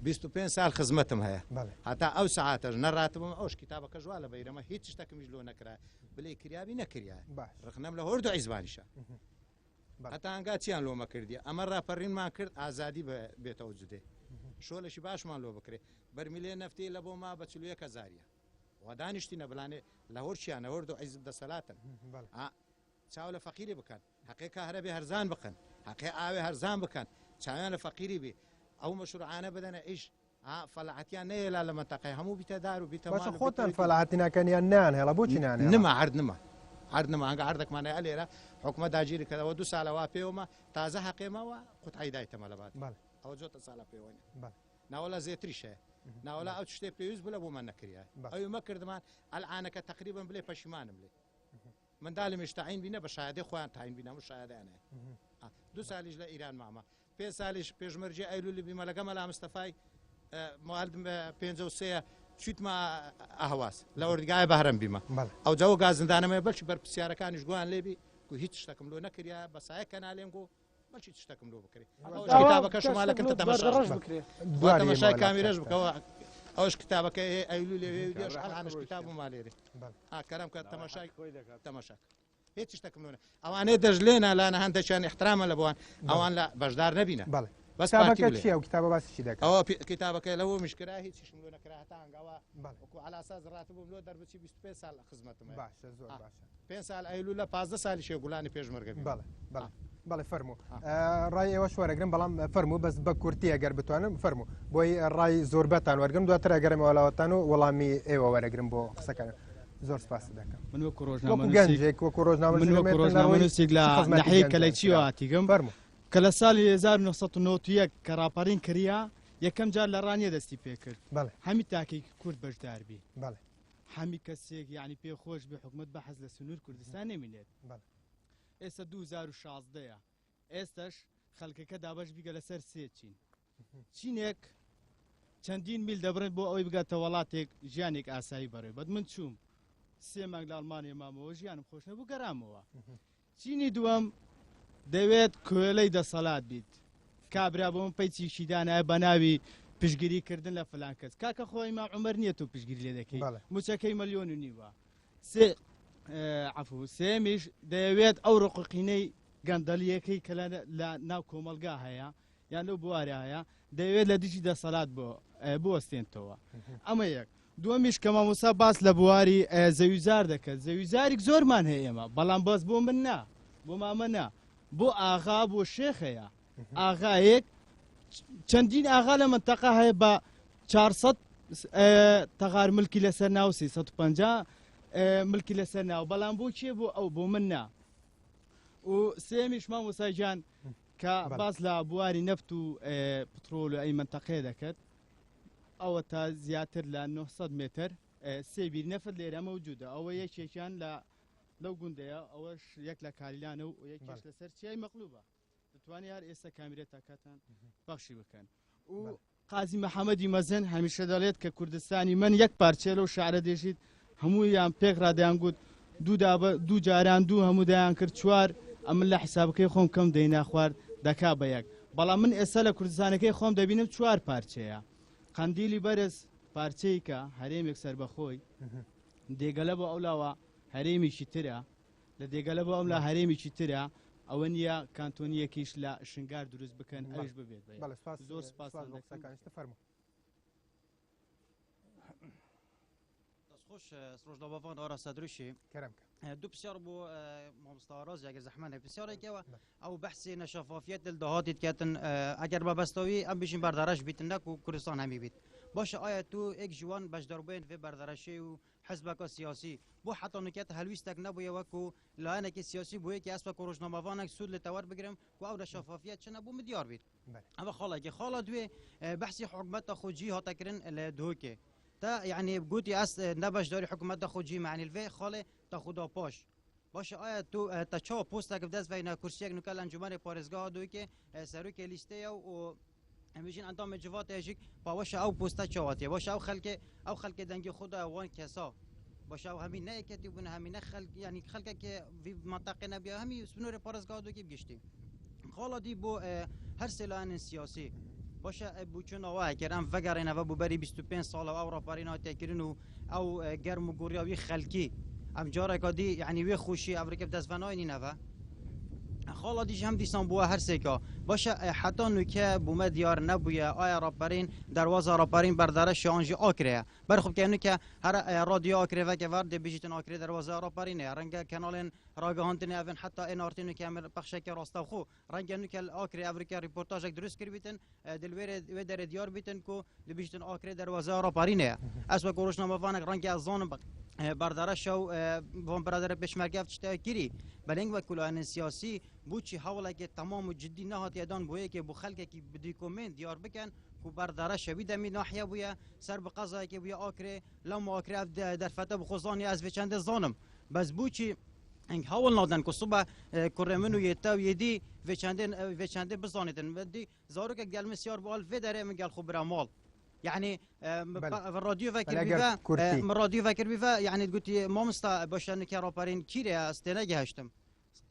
25 سال خزمەتم هەیە هەتا ئەو سەعاتەش نەڕاتبم ئەوش کتابەکە ژوا لە بەیرەمە هیچ شتێکمیش لۆ نەکرا بلێ کریابی نەکریا ڕخنەم لە هۆرد و عیزبانیشە هەتا هەنگا چیان لۆمە کردی ئەمە ڕاپەڕینمان کرد ئازادی بێتەوە جودێ شۆلەشی باشمان لۆ بکرێ بەرمیلێ نەفتی لە بۆ ما بە 41 زاریە وەدانیشتی نەبلانێ لە هۆرچیانە هۆرد و عیزب دەسەلاتن چاو لە فەقیری بکەن حەقێکە هەرەبێ هەرزان بکەن حەقێ ئاوێ هەرزان بکەن چاویان لە فەقیری بێ ئەو مەشروعانە بدەنە ئیش فەلاحەتیان نەیەلا لە مەنتەقەی هەموو بیتە دار و بیتە باشە خۆتان فەلاحەتی ناکەنیان نان هێڵە بۆچی نان نما عرض نما هەنگە عردێکمانەیە لێرە حکومە داگیری کردەوە 2 ساڵەوا پێوەمە تازە حەقێمەوە قوتعی دایتەمە لەبات ئەوە جۆتە ساڵە پێوەنی ناوەڵە زێتریشەیە ناوەڵا ئەو شتێ پێویست بوو لە بۆمان نەکریا ئەوی مەکردمان ئەلعانەکە تقریبن بڵێ پەشیمانم لێ منداڵمیش تاعین بینە بە شایدەی خۆیان تاعین بینە و شایدانەیە 2 سالیش لە ئیران مامە 5 سالیش پێشمەرجێ ئەیلولی بیمە لەگە مەلا مستەفای معلم 53 چیتمە ئەهواز لە وەردگای بەهرەم بیمە ئەو جەوە گازندانەمە بەلکی بەرپسیارەکانیش گویان لێبی و هیچ شتێکم لۆ نەکریا بە سایە کەنالێن گۆ بەلکی شتێکم لۆ بکرێت کتابەکە شمالەکەن تەماشای کامیرەش بکەوە ئەوش کتابەکە ئەیلو لێ ئەلعانش کتاب و مالێری کەرەم کە تەماشاک هیچ شتێکم لۆ ئەوانەیە دەژلێنە لاە هەندێکیان احترامە لە بۆوان ئەوان لە بەشدار نەبینە بەس کتابەکە چیە و کتابە باسی چی دەکات ئەوە کتابەکە لەوە میشکرا هیچیشم لۆ نەکرا هەتا هەنگاوە وەکو علاساس ڕاتبووم لۆ دەربچی 25 ساڵ خزمەتم باشە زۆر باشە 5 سال ئەیلو لە 15 سالی شێگوڵانی پێشمەرگە بەڵێ فەرموو ڕای ئێوە شوەرەگرم بەڵام فەرموو بەس بە کورتی ئەگەر بتوانم فەرموو بۆی ڕای زۆربەتان وەرگم دواتر ئەگەرمەوەلاوەتان و وەڵامی ئێوە وەرەگرم بۆ قسەکان زۆر سپاس دەکەم من وەکو ڕۆژنامەنووسێک لە ناحەیە کەلەیچیەوە هاتیگەم فەرموو کە لە ساڵی 1991 کە ڕاپەڕین کریا یەکەم جار لە ڕانیە دەستی پێ کرد هەمی تاکێکی کورد بەشدار بی هەمی کەسێک یعنی پێخۆش بێ حکومت بە حەز لە سنوور کوردستان نەمینێت ئێستا 2016 ئێستاش خەڵکەکە دابش بیگە لەسەر سێ چینێک چەندین میل دەبرن بۆ ئەوەی بگاتە وڵاتێک ژیانێک ئاسایی بەڕێ بەد من چووم 3 مانگ لە ئەڵمانیا مامەوە ژیانم خۆش نەبوو گەرامەوە چینی دووەم دەوێت کوێلەی دەسەڵات بیت کابرا بۆم پەیچیشی دانایە بە ناوی پشگیریکردن لە فلان کەس کاکە خۆی مام عومەر نییە تۆ پشگیری لێ دەکەی موچەکەی مەلیۆن و نیوە عەفو سێمیش دەیەوێت ئەو ڕقوقینەی گەندەلیەکەی کە لە ناو کۆمەلگا هەیە یان لەو بوارە هەیە دەیەوێت لە دیجی دەسەڵات بوەستێنتەوە ئەمە یەک دووەمیش کە مامۆستا باس لە بواری زەویزار دەکەت زەویزارێک زۆرمان هەیە ئێمە بەڵام باس بۆ من نا بۆ مامە نا بۆ ئاغا بۆ شێخەیە ئاغایەک چەندین ئاغا لە منتەقە هەیە بە 400 تەغار ملکی لەسەر ناو 350 ملکی لەسەر ناو بەڵام بۆ کێ بۆ ئەو بۆ من نا و سێمیش مامۆستا گیان کە باس لە بواری نەفت و پترۆل و ئەی منتەقەیە دەکەت ئەوە تا زیاتر لە 900 متر سێبیر نەفت لێرە مەوجودە ئەوە یەکێکیان لەو گوندەیە ئەوەش یەک لە کالیلانە و یەکێش لەسەر چیای مەقلوبە دەتوانێت هەر ئێستا کامێرێتەکەتان بەخشی بکەن و قازی محەممەدی مەزن هەمیشە دەڵێت کە کوردستانی من یەک پارچێ لەو شعرە دێژیت هەموویان پێک ڕادیان گوت دوو جاران دوو هەموو دایان کرد چوار ئەمن لە حیسابەکەی خۆم کەم دەینا خوارد دەکا بە یەک بەڵام من ئێستا لە کوردستانەکەی خۆم دەبینم چوار پارچەیە قەندیلی بەرز پارچەیکە هەرێمێک سربەخۆی دێگەلە بۆ ئەولاوە هەرێمیشی ترە لە دێگەلە بۆ ئەم لە هەرێمیکی ترە ئەوە نییە کانتۆنیەکیش لە شنگار دروست بکەن ئەوش ببێت زۆر سپاس فەرموو خوش ڕۆژداوان ئاراستا دروشی دوو پرسیار بۆ مامۆستا ئاراز ئەگەر زەحمەتە پرسیارێکەوە ئەو بەحسی نەشەفافیەت دڵدەهاتیت کەتن ئەگەر بەبەستەوی ئەم بژین بەردەڕەش بیتن نەک و کوردستان هەمی بیت باشە ئایا تو ئێک جوان بەشدەربووین vê بەردەڕەشی و حزبەکە سیاسی بۆ حتا نکات هەلویستێک نەبووە وەکو لایەنێکی سیاسی بووەیەکی ئەسپە ڕۆژنامەوانێک سوود لە تەوەر بگرم و ئەو نەشەفافیەت چ نەبوو دیار بیت ئەمە خاڵێکی خاڵە دوێ بەحسی حکومەتە خۆجی هاتەکردن لە دهۆکێ تا يعني بقولي أس نبش داري حكومة تخوجي معني الفي خاله تاخدا باش باشه آیا تو تچا پوستا که دست وینا کرسیک نکال انجمن پارزگاه دوی که سروک لیسته و همیشین انتام جوات اجیک باشه او پوستا چواتی باشه او خلق دنگی خدا وان کسا باشه او همین نه کتی بونه همین خلق يعني خلق که في منطقه نبیا همین سنور پارزگاه دوی که بگشتی خاله دی بو هر سلاح سیاسی باشه بوچون آواه کردن وگرین و بو بری 25 سال و راپارین تکرین و او گرم و گوریاوی خلکی ام جاره کدی یعنی وی خوشی افریقا دزفنای نینه خالا دیش هم دیسان بوه هر سیکا باشه حتی نوکه بومه دیار نبویه آیا راپرین دروازه راپرین برداره شانجی آکره برخوب که نوکه هر رادیو آکره و که ورد بیجیتن آکره دروازه راپرینه رنگ کانالین راگهانتن اون حتی این آرتینو که امر پخشه که راستو خو رنگ نوکه آکره افریقا ریپورتاج درست کر بیتن دلویر و در دیار بیتن کو بیجیتن آکره دروازه راپرینه اسب کوروشنامه وانک رنگ از زون برداره شو وان برادر پشمرگه چته کری بلنگ و کلان سیاسی بوچی حواله که تمام جدی نهات یادان بویه که بو خلق کی بدیکومنت دیار بکن کو برداره شوی دمی ناحیه بویه سر به قضا که بویه آکره لما آکره در فته بخوزانی از وچنده زانم بس بوچی انگ حوال نادن که صبح کرمنو یتا و یدی وچنده بزانیدن بدی زارو که گل مسیار بال و داره من گل خبر مال يعني الراديو فكر بيفا الراديو فكر بيفا يعني قلتي مامستا باش انك رابرين كيري استناجي هشتم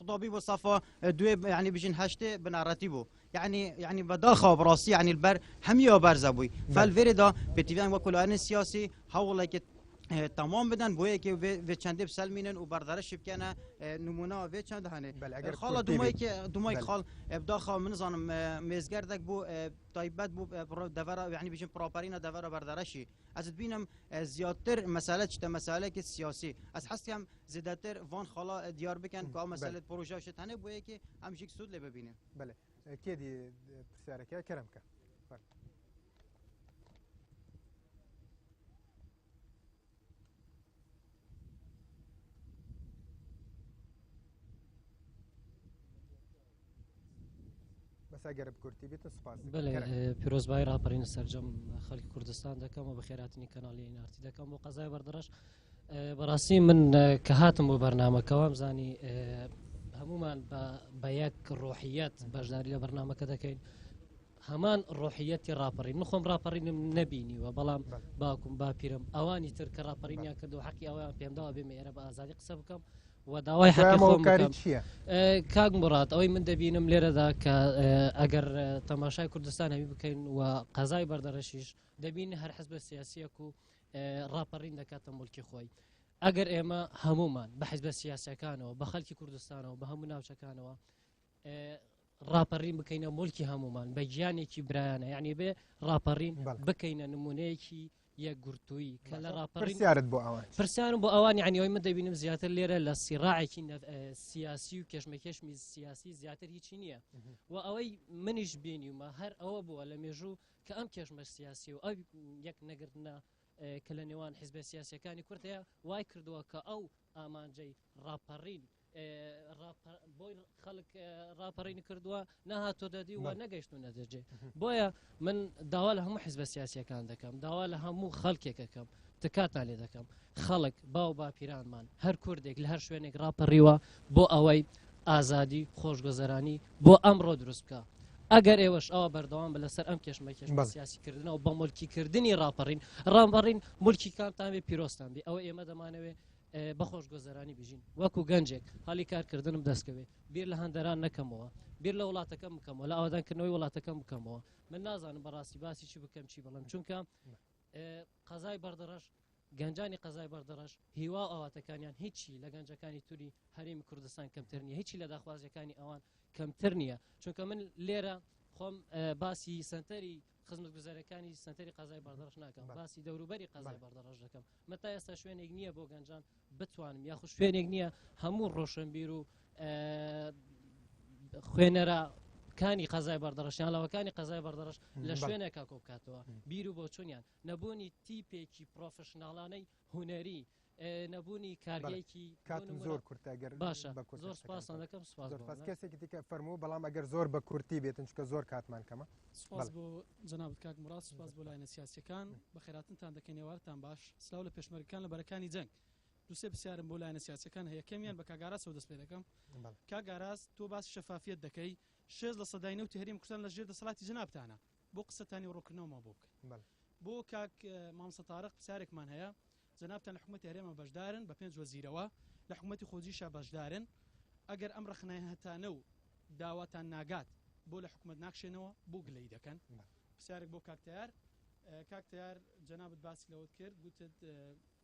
قضابي بصفه دو يعني بيجين هشته بناراتيبو يعني بدال خاب راسي يعني البر هميا برزبوي فالفيردا بتيفان وكلان سياسي حولك تمام بدن بویه که و چنده بسلمینن و بردارش بکنه نمونه و چنده هنه خاله دومای خال ابدا خال من زانم مزگردک بو تایبت بو دفر يعني بيجن پراپرین دفر بردارشی از بینم زیادتر مسئله چه مسئله که سیاسی از حسیم زیادتر وان خاله دیار بکن که مسئله پروژه شد هنه بویه که همچین سود ل ببینه بله کیدی پرسیارکه کرم که بس اگر بکرتی بیت سپاس بله پیروزبای راپرین سرجم خلق کردستان دکم و بخیراتنی کانالی نارتی دکم و قضای بردرش براسی من کهاتم و برنامه کوام زانی همومان با یک روحیت بجداری برنامه کده کین همان روحیتی راپرین نخوام راپرین نبینی و بلام باکم با پیرم اوانی تر که راپرین یا کرد و حقی اوان پیم داوا بیم ایره با آزادی قصه بکم وداوای حقی خوم بکم کاغ مراد اوی من دبینم لیره دا که اگر تماشای کردستان همی بکن و قضای بردرشیش دبین هر حزب سیاسی کو راپرین دکات ملکی خوی اگر ایما همومان بحزب سیاسی کانو بخلکی کردستان و بهمون ناوچه کانو ڕاپەڕین بکەینە مولکی هەمومان بە گیانێکی برایانە یعنی بێ ڕاپەڕین بکەینە نمونەیەکی یەک گورتووی کە لە ڕاپەڕین پرسیارم بۆ ئەوان یعنی ئەوی من دەبینم زیاتر لێرە لە سیڕاعێکی سیاسی و کێشمەکێشمی سیاسی زیاتر هیچی نییە و ئەوەی منیش بینیومە هەر ئەوە بووە لە مێژوو کە ئەم کێشمە سیاسی و ئەو یەک نەگرتنە کە لە نێوان حیزبە سیاسیەکانی کورتەیە وای کردووە کە ئەو ئامانجەی ڕاپەڕین بۆی خەڵک ڕاپەڕینی کردووە نەهاتۆ دەدی و نەگەیشتو نەدەجێ بۆیە من داوا لە هەموو حیزبە سیاسیەکان دەکەم داوا لە هەموو خەڵکێکەکەم تکاتان لێ دەکەم خەڵک باو باپیرانمان هەر کوردێک لە هەر شوێنێک ڕاپەڕیوە بۆ ئەوەی ئازادی خۆشگۆزەرانی بۆ ئەمڕۆ دروست بکە ئەگەر ئێوەش ئەوە بەردەوام بە لەسەر ئەم کێشمە سیاسیکردنەوە بە مولکیکردنی ڕاپەڕین مولکیکانتان بێ پیرۆستان بێ ئەوە ئێمە دەمانەوێت بەخۆش گۆزەرانی بژین وەکو گەنجێک هەڵی کارکردنم دەستکەوێت بیر لە هەندەران نەکەمەوە بیر لە وڵاتەکەم بکەمەوە لە ئاوادانکردنەوەی وڵاتەکەم بکەمەوە من نازانم بەڕاستی باسی چی بکەم چی بڵم چونکە قەزای بەردەڕەش گەنجانی قەزای بەردەڕەش هیوا ئاواتەکانیان هیچی لە گەنجەکانی توری هەرێمی کوردستان کەمتر نییە هیچی لە داخوازیەکانی ئەوان کەمتر نییە چونکە من لێرە خۆم باسی سنتەری خزمەتگوزاریەکانی سنتەری قەزای بەردەڕەش ناکەم باسی دەوروبەری قەزای بەردەڕەش دەکەم مەتا ئێستا شوێنێک نییە بۆ گەنجان بتوانم یاخود شوێنێک نییە هەموو ڕۆشنبیر و خوێنەرەکانی قەزای بەردەڕەشیان لەوەکانی قەزای بەردەڕەش لە شوێنێکا کۆ بکاتەوە بیر و بۆ چونیان نەبوونی تیپێکی پرۆفشناڵانەی هوەری نەبوونی کارگەیەکی کاتم زۆر کورتە ئەگەر باشە زۆر سپاسان دەکەم سپاس کەسێکی دیکە فەرموو بەڵام ئەگەر زۆر بە کورتی بێتن چکە زۆر کاتمان کەمە سپاس بۆ جەنابەت کاک مراد سپاس بۆ لایەنە سیاسیەکان بە خێراتنتان دەکەین ێوارتان باش سلااو لە پێشمەرگەکان لە بەرەکانی جەنگ دووسێ پرسیارم بۆ لایەنە سیاسیەکان هەیە کەمیان بە کاگاراس دەست پێ دەکەم کاگاراس تۆ باسی شەفافیت دەکەی 6% نەوتی هەرێمی کوردستان لە ژێر دەسەڵاتی جەنابتانە بۆ قسەتانی ڕۆکردنەوەمە بۆ بکەن بۆ کاک مامۆستا تارق پرسیارێکمان هەیە جەنابتان لە حکومەتی هەرێمە بەشدارن بە 5 وەزیرەوە لە حکومەتی خۆجیشە بەشدارن ئەگەر ئەم ڕخنەهەتانە و داواتان ناگات بۆ لە حکومەت ناکشێنەوە بۆ گلەی دەکەن پرسیارێک بۆ کاکتیار جەنابەت باسی لەوت کرد گوتت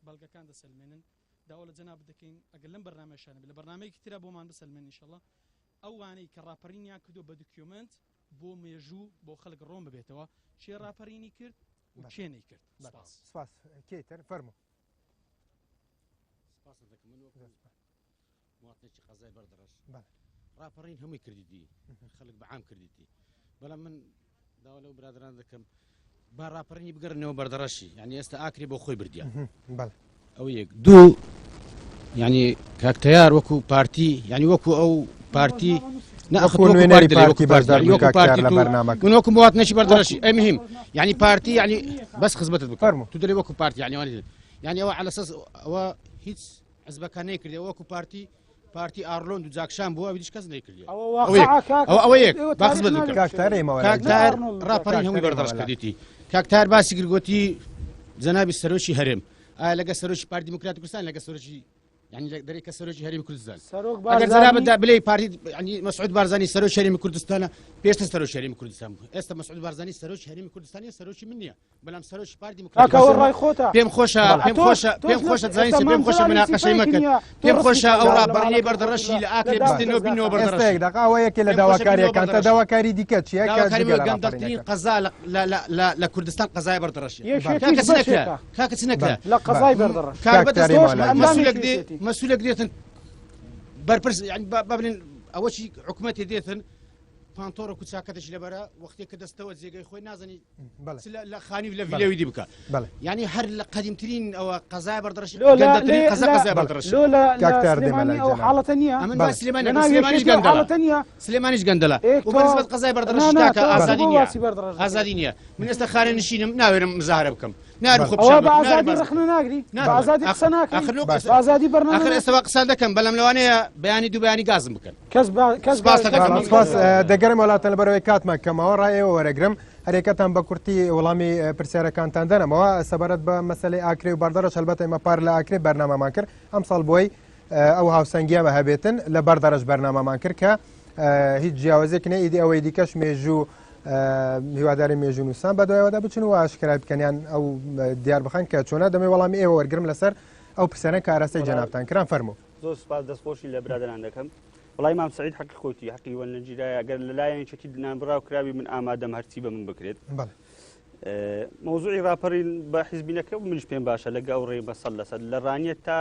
بەڵگەکان دەسەلمێنن داوا لە جەنابەت دەکەین ئەگەر لەم بەرنامەیەشانە بێت لە بەرنامەیەکی ترە بۆمان بسەلمێن ئینشەڵڵا ئەو وانەی کە ڕاپەڕینیان کردو بە دوکیومنت بۆ مێژوو بۆ خەڵک ڕۆم ببێتەوە چێ ڕاپەڕینی کرد و چێ نەیکرد سپاس کێتر فەرموو مواطنێکی قەزای بەردەڕەش ڕاپەڕین هەمووی کردیتی خەڵک بەعام کردیتی بەڵام من داوا لەو برادران دەکەم با ڕاپەڕینی بگەڕنەوە بەردەڕەشی یعنی ئێستا ئاکری بۆ خۆی بردیان ئەو یەک دوو یعنی کاکتەیار وەکو پارتی یعنی وەکو ئەو پارتی من وەکو مواطنێکی بەردەڕەشی ئەی مهم یعنی پارتی یعنی بەس خزمەتت بکەم تو دەرێ وەکو پارتی یعنی ئەوە على ئەساس ئەوە هیچ حزبەکان نەیکردی وەکو پارتی ئارلۆند و جاکشان بووە هیچ کەس نەیکردی ئەوە یەک با خزمەت بکەم کاکتار ڕاپەڕین هەمووی بەردەڕەش کردیتی کاکتار باسی گرگۆتی جەنابی سەرۆکی هەرێم ئایا لەگە سەرۆکی پارتی دیموکراتی کوردستان لەگە سەرۆکی يعني دري كسروجي هريم كردستان اگر زنا بدا بلي بارتي يعني مسعود بارزاني سروج هريم كردستان بيش سروج هريم كردستان است مسعود بارزاني سروج هريم كردستان سروج منيا بلام سروج بارتي ديمقراطي بيم خوشا زين بيم خوشا مناقشه مكن بيم خوشا اورا برني بردرشي لاكل بستنو بينو بردرشي استيق دقه ويك لا دواكاري كانت دواكاري ديكاتش يا كاري قندرتين قزا لا كردستان قزايا بردرشي كاك سنكلا لا قزاي بردرش كاك مسؤولك ديتن بربرس يعني بابلين اول شيء حكومتي ديتن فانتورو كتساكتش لبرا وقتي كدستوت زي خويا نازني لا خاني ولا فيلاوي دي بكا يعني هر قديمترين او قزايا بردرش قندرتين قزايا بردرش لولا سليماني او حاله ثانيه من سليمانيش قندلا سليمانيش قندلا وبالنسبه قزايا بردرش تاكا ازادينيا من استخارين نشين ناوي مظاهره بكم نعرف خب شباب بازادي رخنا ناقري بازادي قسناك بازادي برنامج اخر استواق سالدكم بلم لواني بياني دو بياني غازم بكن كسب دەگەرم وڵاتە لە بەرەوەی کاتمان کەمەوە ڕایەوە وەرەگرم هەرێکەتان بە کورتی وەڵامی پرسیارەکانتان دەنەمەوە سەبارەت بە مەسەلەی ئاکری و بەردەڕەش هەلبەتە ئێمە پار لە ئاکری بەرنامەمان کرد ئەم ساڵ بۆی ئەو هاوسەنگیە بە هەبێتن لە بەردەڕەش بەرنامەمان کرد کە هیچ جیاوازێک نە ئیدی ئەوەی دیکەش مێژوو هیواداری مێژوو نووسان بەدوایەوەدا بچن و ئاشکرای بکەنیان ئەو دیار بخەن کە چۆنە دەمەوێت وەڵامی ئێوە وەرگرم لەسەر ئەو پرسیارە کە ئاراستەی جەنابتان کران فەرموو زۆر سوپاس دەستخۆشی لە برادران دەکەم وڵای مام سعید حەقی خۆتی حەقی وەرنەگیرایە ئەگەر لەلایەن چەکی دنانبڕا و کراوی من ئامادەم هەرچی بە من بکرێت مۆزوعی راپەڕین بە حیزبینەکە منیش پێم باشە لەگە ئەو ڕێ بە 100% لە ڕانیەت تا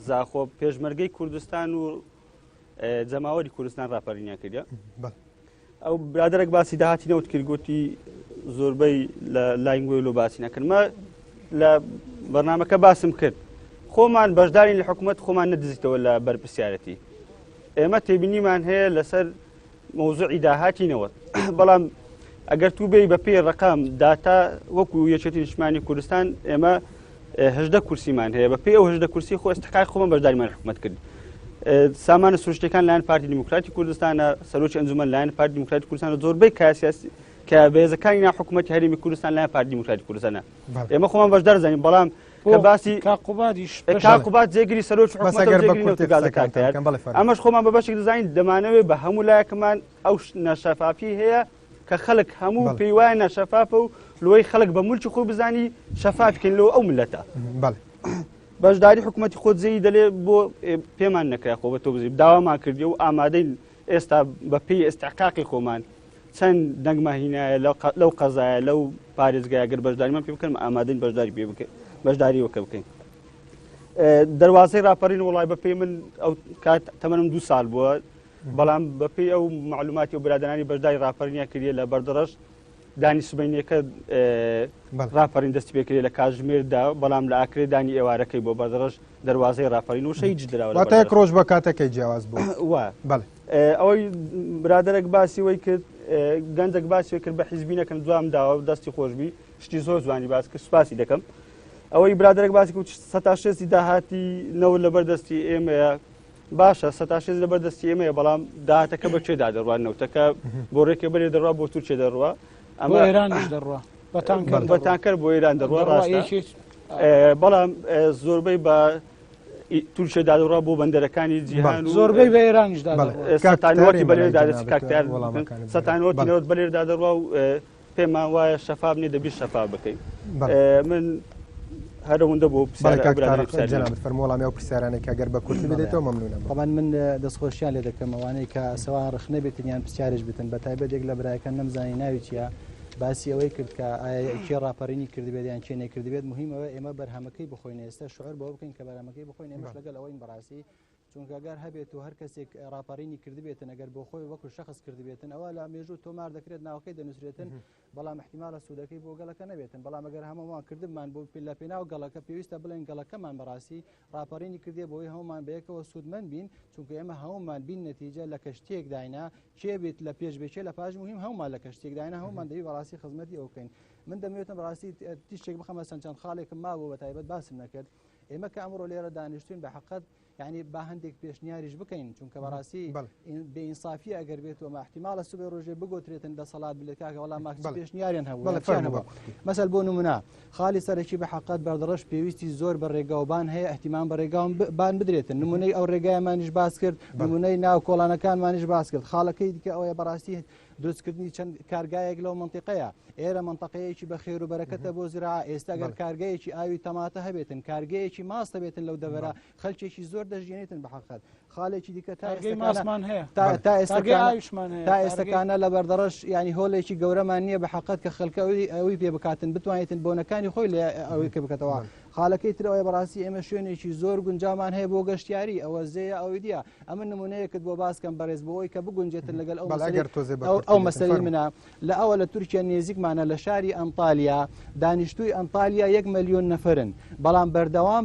زاخۆ پێشمەرگەی کوردستان و جەماوەری کوردستان راپەڕینیان کردە ئەو برادێک باسی داهاتینەوت کرد گوتی زۆربەی لە لاینگوی لۆ باسی نەکردمە لە بەرنامەکە باسم کرد خۆمان بەشدارین لە حکوومەت خۆمان نەدزیتەوە لە بەرپرسیارەتی ئێمە تێبینیمان هەیە لەسەر مۆزوعی داهاتینەوە بەڵام ئەگەر تو بێی بە پێی ڕقام داتا وەکو یەکێتی نیشتمانی کوردستان ئێمە 18 کورسیمان هەیە بە پێی ئەو 18 کورسی خۆ ئێستاقای خۆمان بەشداریمان حکوومەت کرد سامانە سروشتەکان لایەن پارتی دیموکراتی کوردستانە سەرۆکی ئەنجومەن لایەن پارتی دیموکراتی کوردستانە زۆربەی کاسیاسی کە بەهێزەکانی ناحکوومەتی هەرێمی کوردستان لایەن پارتی دیموکراتی کوردستانە ئێمە خۆمان بەشدار دەزانین بەڵام کە باسی کاقوبات جێگیری سەرۆکی حکوومەت ئەمەش خۆمان بە بەشێک دەزانین دەمانەوێت بە هەموو لایەکمان ئەو نەشەفافی هەیە کە خەڵک هەموو پێی وایە نەشەفافە و لۆی خەڵک بە مولکی خۆی بزانی شەفاف بکەین لەوە ئەو ملەتە بەشداری حکوومەتی خۆتزەیی دەلێ بۆ پێمان نەکرا خۆ بە تۆ بزی داوامان کردی و ئامادەین ئێستا بە پێی ئێستحقاقی خۆمان چەند دەنگمەهینایە لەو قەزایە لەو پارێزگایە گەر بەشداریمان پێ بکەن ئامادەین بەشداری پێ بکەین بەشداری وەکە بکەین دەواازەی راپەڕین وڵای بە پێی من ئەو کات تەمەنم 2 ساڵ بووە بەڵام بە پێی ئەو معلوماتی و برادرانی بەشداری راپەرینیا کردیە لە بەردەڕەش دانی سبەینەکە راپەرین دەستی پێکرێ لە کاتژمێردا بەڵام لە ئاکرێ دانی ئێوارەکەی بۆ بەردەڕەش دەواازەی راپەرین و شەیج دراوە واتە ڕۆژ بە کاتەکەی جیاواز بوو وە ئەوەی برادێک باسی وەی کرد گەنجێک باسی کرد بە حیزبینەکەن دوام داوە دەستی خۆشببی شتی زۆر جوانی باس کرد سوپاسی دەکەم ئەوەی برادێک باسی کرد 16 داهاتی نەوە لەبەردەستی ئێمەیە باشە 16 لەبەردەستی ئێمەیە بەڵام داهاتەکە بە چێدا دەڕوان نەوتەکە بۆ ڕێکێبەرێ دەڕوا بۆ تورکیە دەڕوا ئەمە ئێرانیش دەڕوا بەتانکەر بۆ ئێران دەڕوا ڕاستە بەڵام زۆربەی بە تورکیەدا دەڕوا بۆ بەندەرەکانی جیهان زۆربەی بە ئێرانیش ستانوەتی بەلێردا دەچ کاکتار ستانوەتی نەوت بەلێردا دەڕوا و پێمان وایە شەفاف نیە دەبی شەفاف بکەین من هەرەوەندە بۆ فەرمۆڵامی و پرسیارانێک ئەگەر بە کورتی بدێتەوە مەمنونە بەڵام من دەستخۆشیان لێ دەکەم ئەوانەی کە سەوا ڕخ نەبێتن یان پرسیارش بتن بە تایبەت یەک لە برایەکان نەمزانی ناوی چیە باسی ئەوەی کرد کە ئایا کێ ڕاپەڕینی کردبێت یان چێ نەکردبێت مهمەوە ئێمە بەرهەمەکەی بخۆین ئێستا شعور بۆ بکەین کە بەرهەمەکەی بخۆین ئێمەش لەگەڵ ئەوەی بەڕاستی چونکە گەر هەبێت و هەر کەسێک ڕاپەڕینی کردبێتن ئەگەر بۆ خۆی وەکو شەخص کردبێتن ئەوە لە مێژوو تۆمار دەکرێت ناوەکەی دەنووسرێتن بەڵام احتیمالە سوودەکەی بۆ گەڵەکە نەبێتن بەڵام ئەگەر هەمومان کردمان بۆ لە پێناو گەڵەکە پێویستە بڵێن گەڵەکەمان بەڕاستی ڕاپەڕینی کردێ بۆی هەمومان بەیەکەوە سوودمەند بین چونکە ئێمە هەمومان بین نەتیجە لە کەشتێک داینا چێ بێت لە پێش بێچێ لە پاش مهم هەمومان لە کەشتێک داینا هەمومان دەوی بەڕاستی خزمەتی ئەوکەین من دەمەوێتم بەڕاستی تیشتێک بخەمە چەند خاڵێکم مابوو بە تایبەت باسم نەکرد ئێمە کە ئەمڕۆ لێرە دانیشتوین بە حقت یعنی با هەندێک پێشنیاریش بکەین چونکە بەڕاستی بێئینسافی ئەگەر بێتەوە مە احتیمالە سوبێ ڕۆژێ بگۆترێتن دەسەڵات بلێت کاکە وەڵام ماکسی پێشنیاریان هەبوو مەسەل بۆ نمونە خاڵی سەرەکی بە حقت بەردەڕەش پێویستی زۆر بە ڕێگاوبان هەیە احتیمام بە ڕێگاوبان بدرێتن نمونەی ئەو ڕێگایمانیش باس کرد نمونەی ناو کۆڵانەکانمانیش باس کرد خاڵەکەی دیکە ئەوەیە بەڕاستی دروستکردنی چەند کارگایەک لەو منتیقەیە ئێرە منتەقەیەکی بە خێر و بەرەکەتە بۆ زراعە ئێستا گەر کارگەیەکی ئاوی تەماتە هەبێتن کارگەیەکی ماستە بێتن لەو دەبەرە خەلکێکی زۆر دەژێنێتن بە حقت خاڵێکی دیکە تا ئێستاکانە لە بەردەڕەش ینی هۆڵێکی گەورەمان نییە بە حقت کە خەڵکە ئەوی پێ بکاتن بتوانێتن بۆنەکانی خۆی لە ئەوەی کە بکەتەوە خاڵەکەی ترەوەی بەڕاستی ئێمە شوێنێکی زۆر گونجامان هەیە بۆ گەشتیاری ئەوە زەیە ئەوی دیە ئەمە نمونەیەکت بۆ باسکەم بەڕێز بۆەوەی کە بگونجێتن لەگەڵ ئەو مەسەلەی منە لە ئەوە لە تورکیا نێزیکمانە لە شاری ئەنتالیا دانیشتووی ئەنتالیا 1 ملیۆن نەفرن بەڵام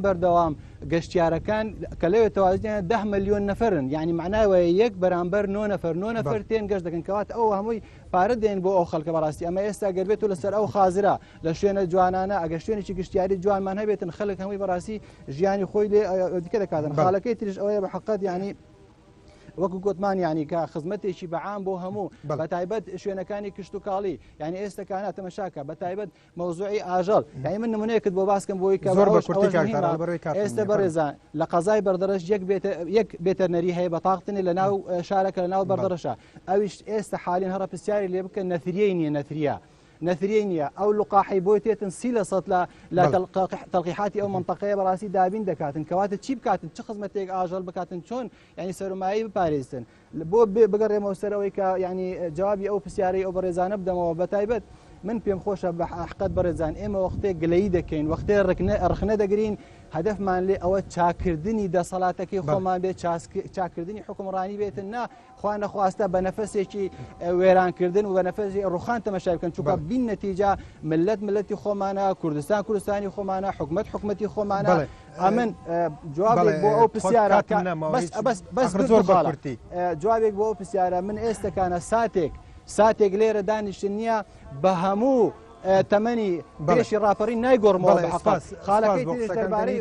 بەردەوام گەشتیارەکان کە لەوێ تەوازنیان 10 ملیۆن نەفرن یعنی معناوە یەک بەرامبەر 9 نەفر تێن گەشت دەکەن کەواتە ئەو هەمووی پارە دێن بۆ ئەو خەڵکە بەڕاستی ئەمە ئێستا گەربێت و لەسەر ئەو خازرا لە شوێنە جوانانە ئەگە شوێنێکی گشتیاری جوانمان هەبێتن خەڵک هەمووی بەڕاستی ژیانی خۆی لێ دیکە دەکاتن خاڵەکەی تریش ئەوەیە بە حقت یعنی وەکو گوتمان ینی کە خزمەتێکی بەعام بۆ هەموو بە تایبەت شوێنەکانی کشت و کاڵی ینی ئێستاکانە تەمەشاکە بە تایبەت مەوزوعی ئاژەڵ یعنی من نمونەیەکت بۆ باسکەم بۆی کە ئێستا بەڕێزان لە قەزای بەردەڕەش یەک بێتەرنەری هەیە بە تاقتنی لە ناو شارەکە لە ناو بەردەڕەشە ئەویش ئێستا حالین هەڕە پرسیاری لێ بکەن نەثریەی نییە نەثریە نەثریەی نییە ئەو لقاحی بۆی تێتن 30% لە تەڵقیحاتی ئەو منطقەیە بەڕاستی دابین دەکاتن کەواتە چی بکاتن چ خزمەتێک ئاژەڵ بکاتن چۆن ینی سەرمایی بپارێزن بۆ بگەڕێمەوە سەرەوەی کە ینی جوابی ئەو پرسیارەی ئەو بەڕێزانە بدەمەوە بەتایبەت من پێم خۆشە بە حقیقەت بەڕێزان ئێمە وەختێک گلەیی دەکەین وەختێ ڕخنە دەگرین هەدفمان لێ ئەوە چاکردنی دەسەڵاتەکەی خۆمان بێت چاکردنی حکومڕانی بێتن نا خوا نەخواستە بە نەفەسێکی وێرانکردن و بە نەفەسی ڕوخان تەمەشای بکەن چونکە بین نەتیجا ملەتی خۆمانە کوردستان کوردستانی خۆمانە حکومەتی خۆمانە ئەمن جوابێک بۆ ئەو پرسیارە بەس زۆر باڵی جوابێک بۆ ئەو پرسیارە من ئێستاکانە ساتێک لێرە دانیشتن نییە بە هەموو تەمەنی پێشی ڕاپەڕی نایگۆڕمەوە بە حقات خاڵەکەی دەربارەی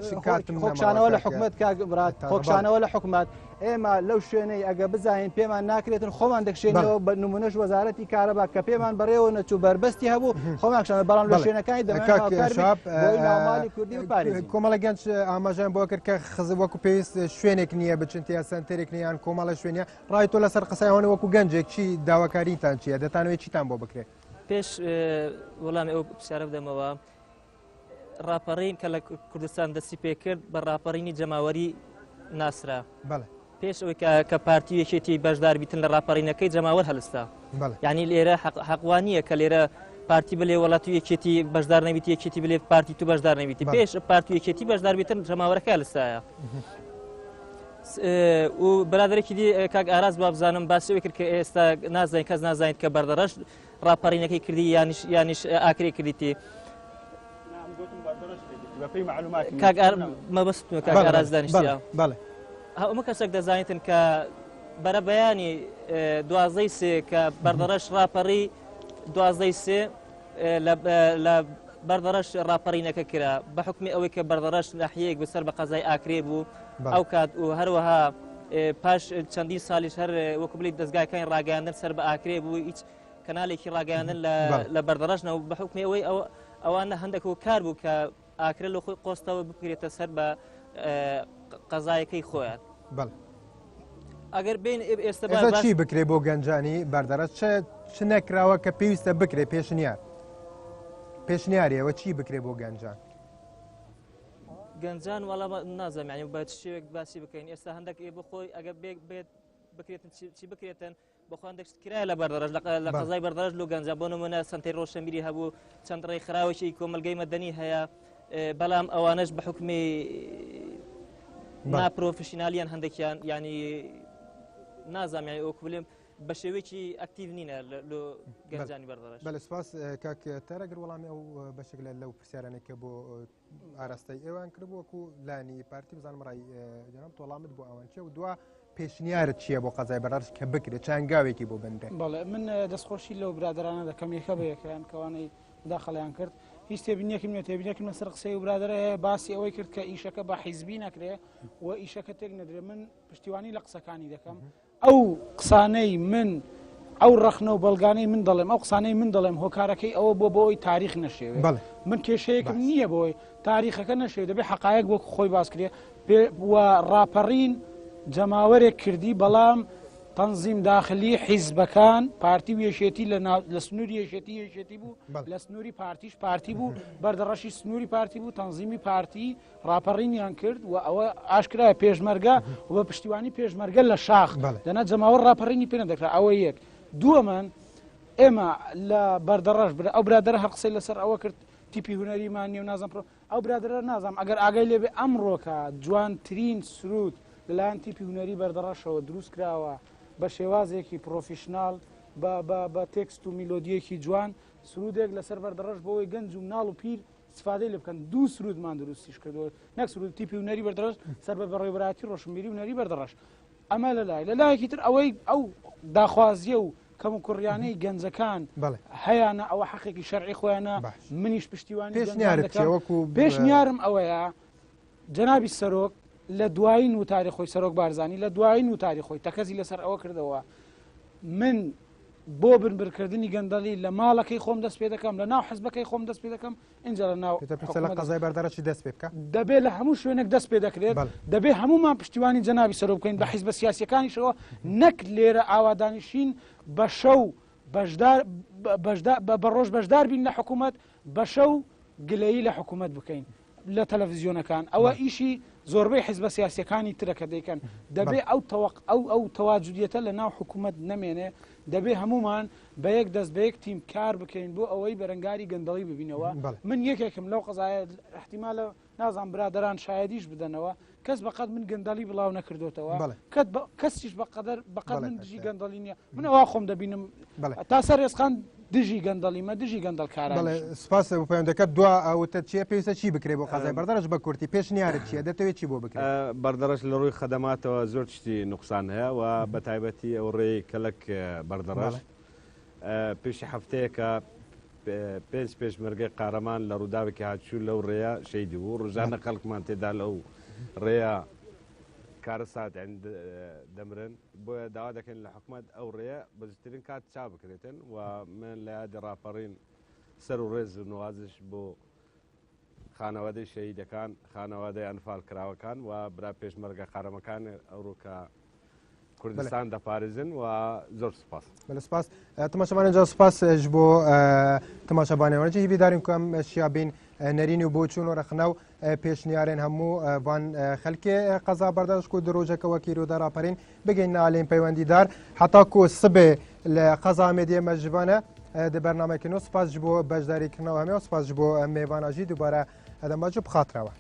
خۆکشانەوە لە حکومەت کاگبرات خۆکشانەوە لە حکومات ئێمە لەو شوێنەی ئەگە بزانین پێمان ناکرێتن خۆمان دەکشێنەوە بە نمونەش وەزارەتی کارەبا کە پێمان بەڕێوە نەچوو بەربەستی هەبوو خۆمانشانە بەڵام لە شوێنەکانی دەمالی کوردی بپارێزین کۆمەڵە گەنج ئاماژیان بۆ کرد کە خزم وەکو پێویست شوێنێک نییە بچن یا سنتەرێک نیان کۆمەڵە شوێنە ڕای تۆ لەسەر قسەیەوە وەکو گەنجێک چی داواکاریتان چییە دەتانەوێت چیتان بۆ بکرێت پێش وەڵامی ئەو پرسیارە بدەمەوە ڕاپەڕین کە لە کوردستان دەستی پێکرد بە ڕاپەڕینی جەماوەری ناسرا پێش ئەوەی کە پارتی یەکێتی بەشدار بیتن لە ڕاپەڕینەکەی جەماوەر هەلستا یعنی لێرە حەقوانیە کە لێرە پارتی بلێ وڵاتی یەکێتی بەشدار نەبیتی یەکێتی بلێ پارتی تو بەشدار نەبیتی پێش پارتی یەکێتی بەشدار بیتن جەماوەرەکە هەلستایە و بەرادەرێکی دی کاک ئاراز بابزانم باسیەوەی کرد کە ئێستا نازانین کەس نازانیت کە بەردەڕەش ڕاپەڕینەکەی کردی یانیش ئاکرێ کردیتی مەبەستمە کاک ئاراز دانیشتیا ئەمە کەسێک دەزانیتن کە بەرە بەیانی 12 کە بەردەڕەش ڕاپەڕی 12 لە بەردەڕەش ڕاپەڕینەکە کرا بە حکمی ئەوەی کە بەردەڕەش ناحیەیەک بەسەر بە قەزای ئاکرێ بوو ئەو کات و هەروەها پاش چەندین ساڵیش هەر وەکو بڵیت دەستگاکانی ڕاگەاندن سەر بە ئاکرێ بوو هیچ کەنالێکی ڕاگەاندن لە بەردەڕەشنەوە بە حکمی ئەوەی ئەوانە هەندێکەوە کار بوو کە ئاکرە لە خۆی قۆستەوە بکرێتە سەر بە قەزایەکەی خۆیان ئەگەر بین ئێستا چی بکرێ بۆ گەنجانی بەردەڕەش چ نەکراوە کە پێویستە بکرێ پێشنیاریەوە چی بکرێ بۆ گەنجان گەنجان وەڵام نازانانی بە شێوێک باسی بکەین ئێستا هەندێک بخۆی ئەگە بێت بکرێتن چی بکرێتن بۆخۆیان دەکرای لە بەردەڕەش لە قەزای بەردەڕەش لە گەنجە بۆ نمونە سنتەی ڕۆشنبیری هەبوو چەند ڕێی خراوەشی کۆمەلگەی مەدەنی هەیە بەڵام ئەوانش بە حکمی ناپرۆفشینالیان هەندێکیان ینی نازانانی ئەو بڵێم بە شێوەیەکی ئەکتیڤ نینە لە گەنجانی بەردەڕەش بەڵێ سپاس کاک تەرەگەر وەڵامی ئەو بەشێک لەو پرسیارانێکە بۆ ئاراستەی ئێوان کرد وەکو لانی پارتی بزانم ڕای جەناب تۆڵامت بۆ ئەوان چێ و دووە پێشنیارت چییە بۆ قەزای بەردەڕەش کە بکرێت چانگاوێکی بۆ بندێ بەڵێ من دەستخۆشی لەو برادرانە دەکەم یەکە بە یەکەیان کەوانەی داخەڵیان کرد هیچ تێبینیەکم نیە تێبینیەکم لەسەر قسەی و برادرە باسی ئەوەی کرد کە ئیشەکە بە حیزبی نەکرێ و ئیشەکە تێک نەدرێ من پشتیوانی لە قسەکانی دەکەم ئەو قسانەی من ئەو ڕەخنە و بەڵگانەی من دەڵێم ئەو قسانەی من دەڵێم هۆکارەکەی ئەوە بۆ بۆی تاریخ نەشێوێ من کێشەیەکم نییە بۆی تاریخەکە نەشێ دەبێ حقایق بۆ خۆی باس کرێ وە ڕاپەڕین جەماوەرێک کردی بەڵام تەنزیم داخلی حیزبەکان پارتی وێشێتی لە سنووری یەشێتی بوو لە سنووری پارتیش پارتی بوو بەردەڕەشی سنووری پارتی بوو تەنزیمی پارتی ڕاپەڕینیان کرد و ئەوە ئاشکرایە پێشمەرگە و بە پشتیوانی پێشمەرگە لە شاخ دەنا جەماوەر ڕاپەڕینی پێ نەدەکرا ئەوە یەک دووەمان ئێمە لە بەردەڕەش ئەو برادرە هەر قسەی لەسەر ئەوە کرد تیپی هوەریمان نیە و نازم ئەو برادرە نازم ئەگەر ئاگای لێبێ ئەمڕۆکە جوانترین سرود لەلایەن تیپی هوەری بەردەڕەشەوە دروست کراوە بە شێوازێکی پرۆفیشنال بە تێکست و میلۆدیەکی جوان سرودێک لەسەر بەردەڕەش بۆەوەی گەنج و مناڵ و پیر استفادەی لێ بکەن دوو سرودمان دروستیش کردەوە نەک سرود تیپی هوەری بەردەڕەش سەر بە بەڕێوەبەراتی ڕۆشنبیری هوەری بەردەڕەش ئەمە لەلایەکی تر ئەوەی ئەو داخوازیە و کەم و کوڕیانەی گەنجەکان هەیەە ئەوە حەقێکی شەرعی خۆیانە منیش پشتیوانی پێشنیارم ئەوەیە جەنابی سەرۆک لە دوایین و تاریخۆی سەرۆک بارزانانی لە دوایین و تاریخۆی تەکەزی لەسەر ئەوە کردەوە من بۆ بنبرکردنی گەندەلی لە ماڵەکەی خۆم دەست پێ دەکەم لە ناو حزبەکەی خۆم دەست پێ دەکەم اینجا لە ناو قەزای بەردەڕەشی دەست پێ بکە دەبێت لە هەموو شوێنێک دەست پێ دەکرێت دەبێت هەمومان پشتیوانی جەنابی سەرۆک بکەین بە حیزبە سیاسیەکانیشەوە نەک لێرە ئاوادانیشین بە شەو بە ڕۆژ بەشدار بین لە حکوومەت بە شەو گلەیی لە حکوومەت بکەین لە تەلەڤیزیۆنەکان ئەوە ئیشی زۆربەی حیزبە سیاسیەکانی ترەکە دەیکەن دەبێ ئەو تەواجودیەتە لە ناو حکوومەت نەمێنێ دەبێ هەمومان بە یەک دەست بە یەک تیم کار بکەین بۆ ئەوەی بەرەنگاری گەندەڵی ببینەوە من یەکێکم لەو قەزایە احتیمالە نازان برادران شایدیش بدەنەوە کەس بەقەت من گەندەڵی بڵاو نەکردوتەوە کەسیش بەقەت من دژی گەندەڵی نییە من ئەوە خۆم دەبینم تا سەر ێسقان دژی گەندەڵیمە دژی گەندەڵکاران سپاس بۆ پەیوەندەکەت دوا ئەوتە چیە پێویستە چی بکرێت بۆ قەزای بەردەرەش بە کورتی پێشنیارت چیە دەتەوێت چی بۆ بکرێت بەردەرەش لە ڕووی خەدەماتەوە زۆر شتی نوقسان هەیە و بە تایبەتی ئەو ڕێی کەلک بەردەڕەش پێشی هەفتەیەکە پێنج پێشمەرگەی قارەمان لە ڕووداوێکی هاتچوو لەو ڕێە شەیدی بوو ڕژانە خەڵکمان تێدا لەو ڕێە کارە سات دەمرن بۆیە داوا دەکەن لە حکوومەت ئەو ڕێە بەزترین کات چا بکرێتن و من لە یادی ڕاپەڕین سەر و ڕێز و نوازش بۆ خانەوادەی شەهیدەکان خانەوادەی ئەنفال کراوەکان و برا پێشمەرگە قارەمەکان ئەوروکە کوردستان دەپارێزن و زۆر سپاس سپاس تەماشەبانە جا سپاسش بۆ تەماشەبانەوەی هیبیدارین کەم شیابین نەرینی و بۆ چوون و رەخنەو پێشنیارێن هەموو وان خەلکێ قەزا بەردەش و درۆژەکەوە کیرۆدا راپەرین بگەین نالێن پەیوەندیدار حتا کۆ سبێ لە قەزا مێدیە مەژبانە دە بەرنامەکردنەوە سپاس بۆ بەشداریکردنەوە هەمێ و سپاس بۆ میێواناژی دووبارە هەدەمباج و بخاترەوە